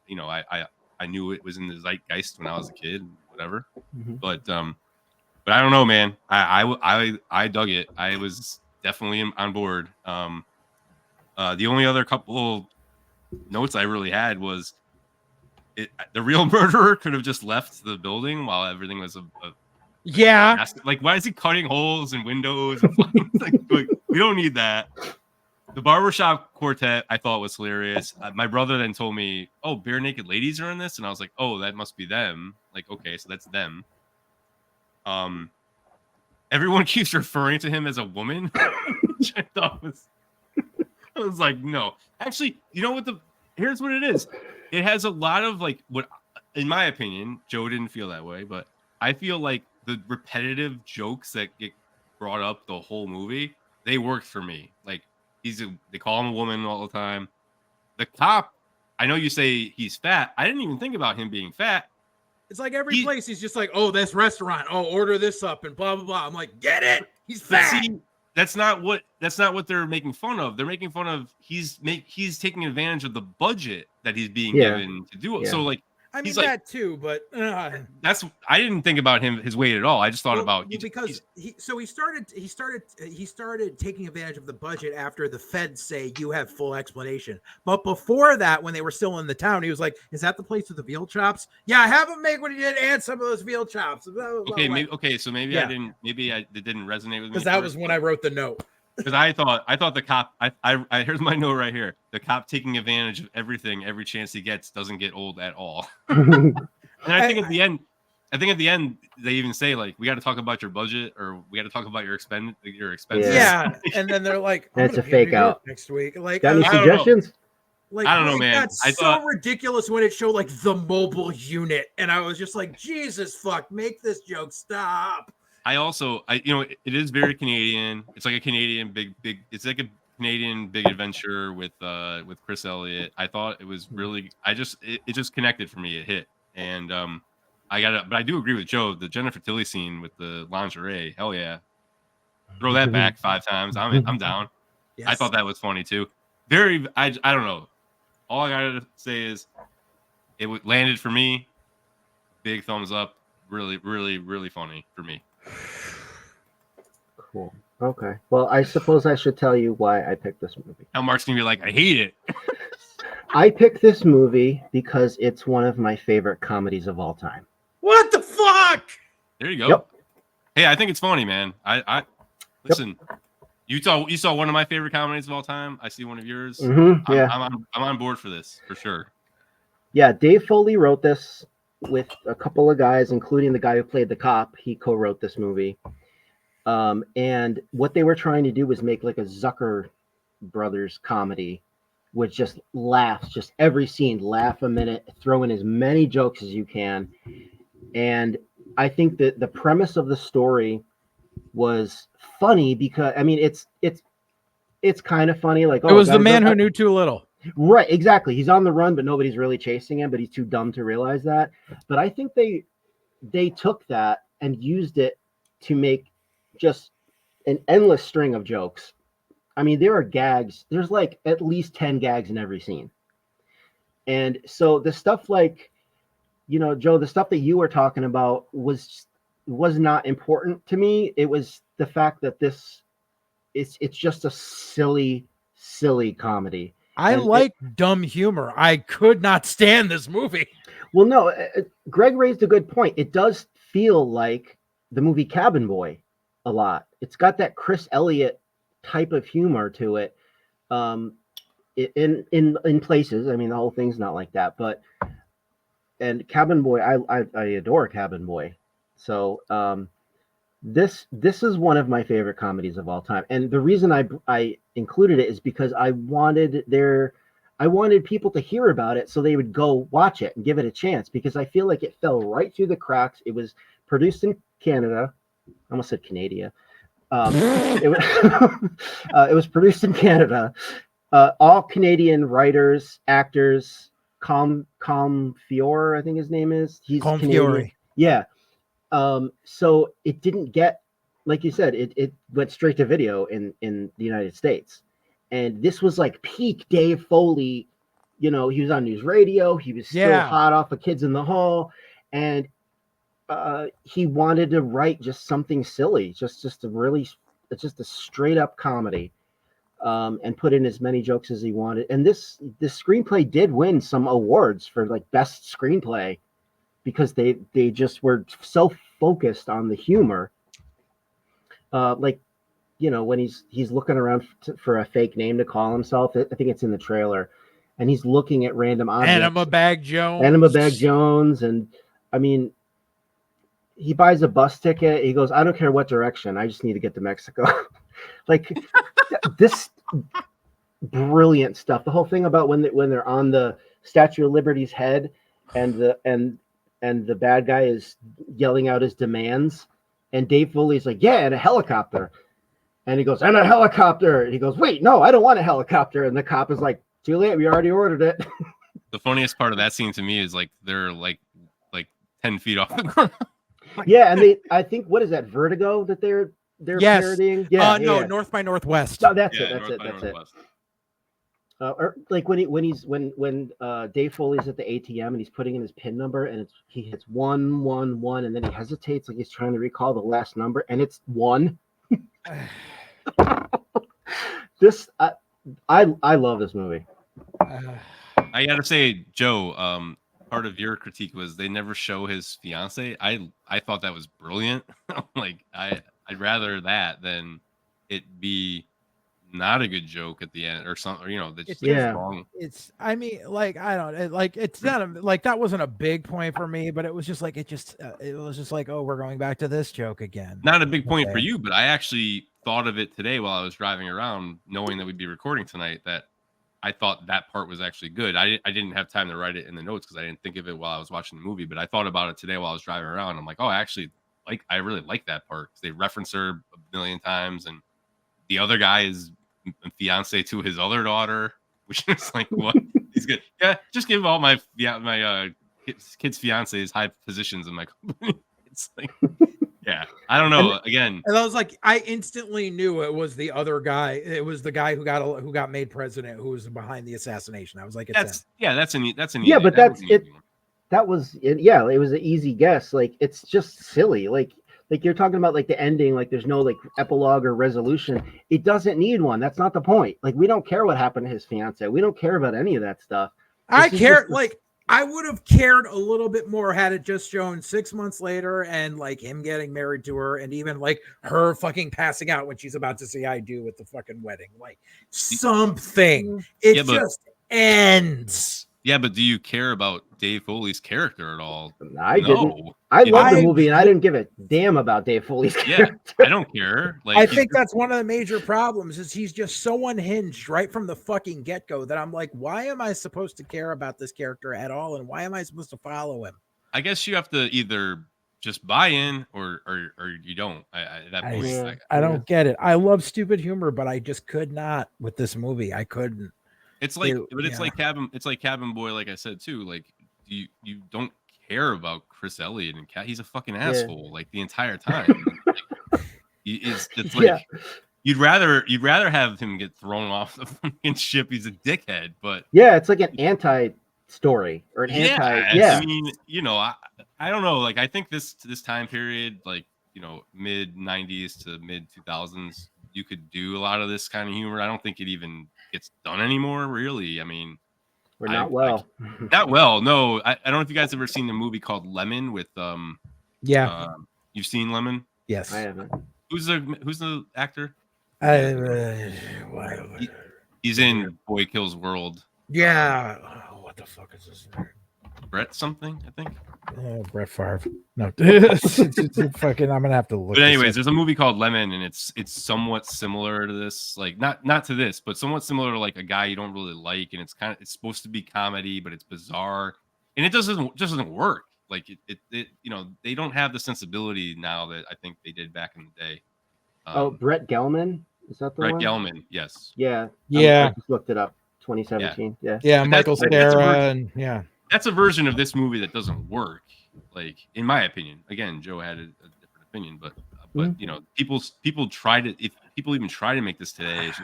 I knew it was in the zeitgeist when I was a kid, whatever. But I don't know, man. I dug it. I was definitely on board. The only other couple notes I really had was the real murderer could have just left the building while everything was Yeah. Like, why is he cutting holes in windows? And like, we don't need that. The barbershop quartet I thought was hilarious. My brother then told me, "Oh, bare naked ladies are in this," and I was like, "Oh, that must be them." Like, okay, so that's them. Everyone keeps referring to him as a woman, which I thought was. I was like, no. Actually, you know what? Here's what it is. It has a lot of like what, in my opinion, Joe didn't feel that way, but I feel like the repetitive jokes that get brought up the whole movie, they worked for me. Like they call him a woman all the time. The cop, I know you say he's fat. I didn't even think about him being fat. It's like every place he's just like, oh, this restaurant, oh, order this up and blah blah blah. I'm like, get it? He's fat. See, that's not what they're making fun of. They're making fun of he's taking advantage of the budget that he's being given to do it. Yeah. So like, I mean that too, but that's I didn't think about his weight at all. I just thought about because he started taking advantage of the budget after the feds say you have full explanation. But before that, when they were still in the town, he was like, "Is that the place with the veal chops? Yeah, have him make what he did and some of those veal chops." Blah, blah, blah. Okay, so maybe I didn't. Maybe it didn't resonate with me because that was when I wrote the note. Because I thought the cop. I here's my note right here. The cop taking advantage of everything, every chance he gets, doesn't get old at all. And I think at the end, they even say like, we got to talk about your budget, or we got to talk about your expenses. Yeah, and then they're like, that's a fake out next week. Like, got any suggestions? Like, I don't know, man. That's so ridiculous when it showed like the mobile unit, and I was just like, Jesus fuck, make this joke stop. It is very Canadian. It's like a Canadian big. It's like a Canadian big adventure with Chris Elliott. I thought it was really. It just connected for me. It hit, and but I do agree with Joe. The Jennifer Tilly scene with the lingerie. Hell yeah, throw that back 5 times. I'm down. Yes. I thought that was funny too. Very. I don't know. All I gotta say is, it landed for me. Big thumbs up. Really, really, really funny for me. Cool. Okay. Well, I suppose I should tell you why I picked this movie. Now Mark's gonna be like, I hate it. I picked this movie because it's one of my favorite comedies of all time. What the fuck? There you go. Yep. Hey, I think it's funny, man. I listen. Yep. You saw one of my favorite comedies of all time. I see one of yours. Mm-hmm. Yeah. I'm on board for this for sure. Yeah, Dave Foley wrote this with a couple of guys, including the guy who played the cop. He co-wrote this movie. And what they were trying to do was make like a Zucker Brothers comedy with just laughs, just every scene, laugh a minute, throw in as many jokes as you can. And I think that the premise of the story was funny because, I mean, it's kind of funny. Like, it was the man who knew too little. Right, exactly. He's on the run, but nobody's really chasing him, but he's too dumb to realize that. But I think they took that and used it to make just an endless string of jokes. I mean, there are gags. There's like at least 10 gags in every scene. And so the stuff like, Joe, the stuff that you were talking about was not important to me. It was the fact that it's just a silly comedy. I like dumb humor. I could not stand this movie. Well, no, Greg raised a good point. It does feel like the movie Cabin Boy a lot. It's got that Chris Elliott type of humor to it. In places. I mean, the whole thing's not like that, and Cabin Boy, I adore Cabin Boy. So this is one of my favorite comedies of all time. And the reason I included it is because I wanted people to hear about it so they would go watch it and give it a chance, because I feel like it fell right through the cracks. It was produced in Canada. I almost said Canada. It was produced in Canada. All Canadian writers, actors. Colm Feore, I think his name is. He's Colm Canadian. Feore. Yeah. So it didn't get, like you said, it went straight to video in the United States. And this was like peak Dave Foley. He was on news radio. He was still hot off of Kids in the Hall. And he wanted to write just something silly, just a straight up comedy, and put in as many jokes as he wanted. And this screenplay did win some awards for like best screenplay, because they just were so focused on the humor. Like, you know, when he's looking around for a fake name to call himself. I think it's in the trailer, and he's looking at random objects. Anima Bag Jones, and I mean, he buys a bus ticket. He goes, I don't care what direction. I just need to get to Mexico. Like this brilliant stuff. The whole thing about when they're on the Statue of Liberty's head, and the bad guy is yelling out his demands, and Dave Foley's like, yeah, and a helicopter. And he goes, and a helicopter. And he goes, wait, no, I don't want a helicopter. And the cop is like, too late, we already ordered it. The funniest part of that scene to me is like they're like 10 feet off the ground. Yeah, and I think, what is that, Vertigo that they're parodying? Yeah, no, North by Northwest. No, that's it. Or like when Dave Foley's at the ATM and he's putting in his PIN number, and he hits 111, and then he hesitates like he's trying to recall the last number, and it's 1. This I love this movie. I gotta say, Joe, part of your critique was they never show his fiance. I thought that was brilliant. Like I'd rather that than it be not a good joke at the end or something, or, you know, that's just wrong. It's, I mean, like, I don't like, it's not like that wasn't a big point for me, but it was just like, it was just like, oh, we're going back to this joke again. Not a big point for you, but I actually thought of it today while I was driving around, knowing that we'd be recording tonight, that I thought that part was actually good. I didn't have time to write it in the notes because I didn't think of it while I was watching the movie, but I thought about it today while I was driving around. I'm like, oh, I really like that part. They reference her a million times, and the other guy is fiance to his other daughter, which is like, what? He's good. Yeah, just give all my kids' fiancés high positions in my company. It's like, yeah, I don't know. Again, and I was like, I instantly knew it was the other guy. It was the guy who got made president, who was behind the assassination. I was like, that's an yeah, but that's it. That was it. Yeah, it was an easy guess. Like, it's just silly. Like you're talking about, like, the ending, like there's no like epilogue or resolution. It doesn't need one. That's not the point. Like, we don't care what happened to his fiance. We don't care about any of that stuff. I care. Like, I would have cared a little bit more had it just shown 6 months later, and like him getting married to her, and even like her fucking passing out when she's about to say I do at the fucking wedding. Like something. It just ends. Yeah, but do you care about Dave Foley's character at all? I didn't. I love the movie, and I didn't give a damn about Dave Foley's character. I don't care. Like, I think that's one of the major problems is he's just so unhinged right from the fucking get-go that I'm like, why am I supposed to care about this character at all, and why am I supposed to follow him? I guess you have to either just buy in or you don't. I don't get it. I love stupid humor, but I just could not with this movie. I couldn't. It's like, it's like Cabin Boy, like I said too. Like you don't care about Chris Elliott and He's a fucking asshole like the entire time. It's like you'd rather have him get thrown off the fucking ship. He's a dickhead, but yeah, it's like an anti-story or an anti. Yeah, I mean, you know, I don't know. Like, I think this time period, like, you know, mid 90s to mid 2000s, you could do a lot of this kind of humor. I don't think it even gets done anymore, really. I mean, we're not well. Not well. No, I don't know if you guys ever seen the movie called Lemon with you've seen Lemon? Yes, I haven't. Who's the actor? He's in Boy Kills World. Yeah. What the fuck is his name? Brett something, I think. Brett Favre. No, fucking. I'm gonna have to look. But anyways, there's a movie called Lemon, and it's somewhat similar to this. Like, not to this, but somewhat similar to like a guy you don't really like, and it's supposed to be comedy, but it's bizarre, and it just doesn't work. Like it you know, they don't have the sensibility now that I think they did back in the day. Brett Gelman, is that the Brett one? Gelman? Yes. Yeah. Yeah. I just looked it up. 2017. Yeah. Michael Cera and yeah. That's a version of this movie that doesn't work, like, in my opinion. Again, Joe had a different opinion, but you know, people try to, if people even try to make this today, it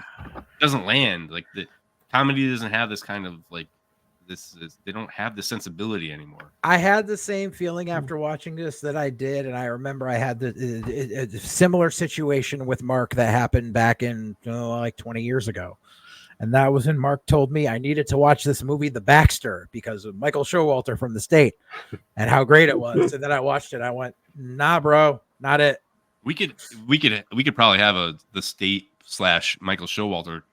doesn't land. Like, the comedy doesn't have this kind of like they don't have the sensibility anymore. I had the same feeling after watching this that I did, and I remember I had a similar situation with Mark that happened back in like 20 years ago. And that was when Mark told me I needed to watch this movie, The Baxter, because of Michael Showalter from The State and how great it was. And then I watched it. I went, nah, bro, not it. We could probably have the State / Michael Showalter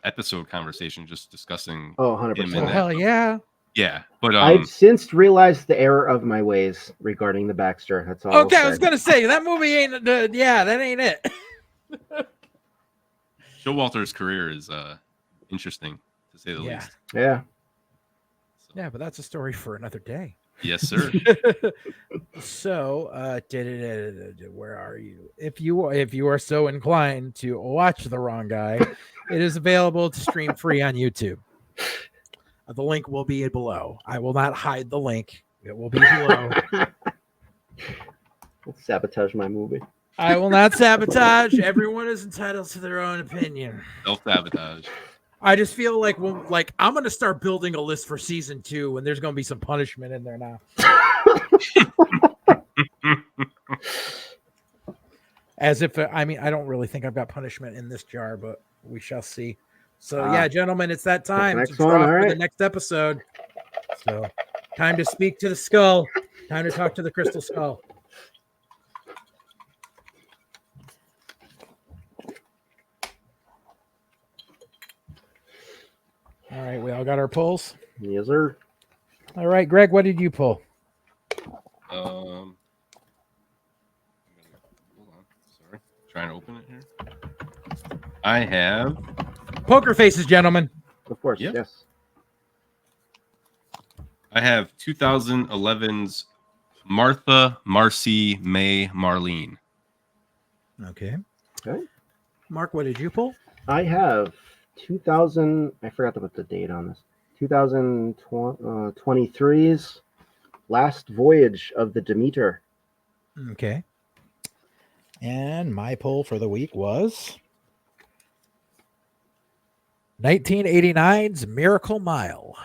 episode conversation, just discussing. Oh, 100%. Oh, hell yeah. Yeah, but I've since realized the error of my ways regarding the Baxter. That's all. Okay, I was gonna say that movie ain't. That ain't it. Showalter's career is interesting, to say the least. Yeah. Yeah, but that's a story for another day. Yes, sir. So, where are you? If you are so inclined to watch The Wrong Guy, it is available to stream free on YouTube. The link will be below. I will not hide the link. It will be below. Let's sabotage my movie. I will not sabotage. Everyone is entitled to their own opinion. Self-sabotage. I just feel like I'm going to start building a list for season 2, and there's going to be some punishment in there now. As if, I don't really think I've got punishment in this jar, but we shall see. So, yeah, gentlemen, it's that time to draw for the next episode. So, time to speak to the skull. Time to talk to the crystal skull. All right, we all got our pulls? Yes, sir. All right, Greg, what did you pull? Hold on. Sorry. Trying to open it here. I have Poker faces, gentlemen. Of course, yes. I have 2011's Martha, Marcy, May, Marlene. Okay. Mark, what did you pull? I have 2000. I forgot to put the date on this. 2023's Last Voyage of the Demeter. Okay. And my poll for the week was 1989's Miracle Mile.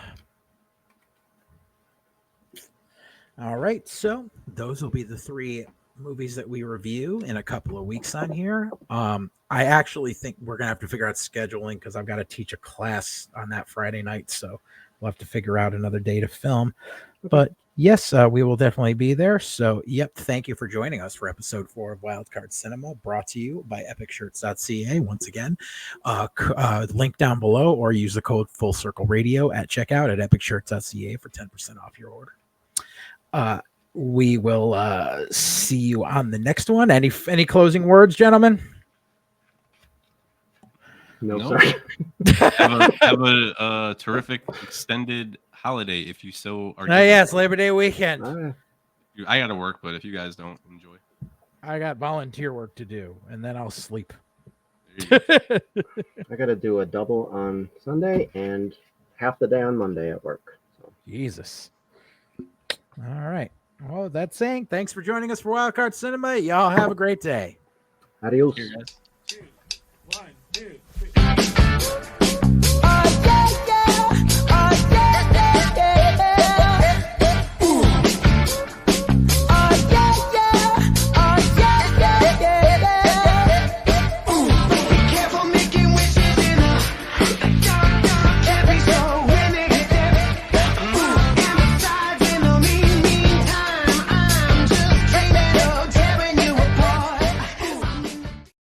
All right, so those will be the 3 movies that we review in a couple of weeks on here. I actually think we're gonna have to figure out scheduling because I've got to teach a class on that Friday night, so we'll have to figure out another day to film. But yes, we will definitely be there. So, yep, thank you for joining us for episode 4 of Wildcard Cinema, brought to you by EpicShirts.ca. Once again, link down below, or use the code Full Circle Radio at checkout at EpicShirts.ca for 10% off your order. We will see you on the next one. Any closing words, gentlemen? No, sorry. have a terrific extended holiday if you so are. Yes, Labor Day weekend. I got to work, but if you guys don't enjoy, I got volunteer work to do, and then I'll sleep. I got to do a double on Sunday and half the day on Monday at work. So. Jesus. All right. Well, that's saying thanks for joining us for Wildcard Cinema. Y'all have a great day. Adios. Here, guys.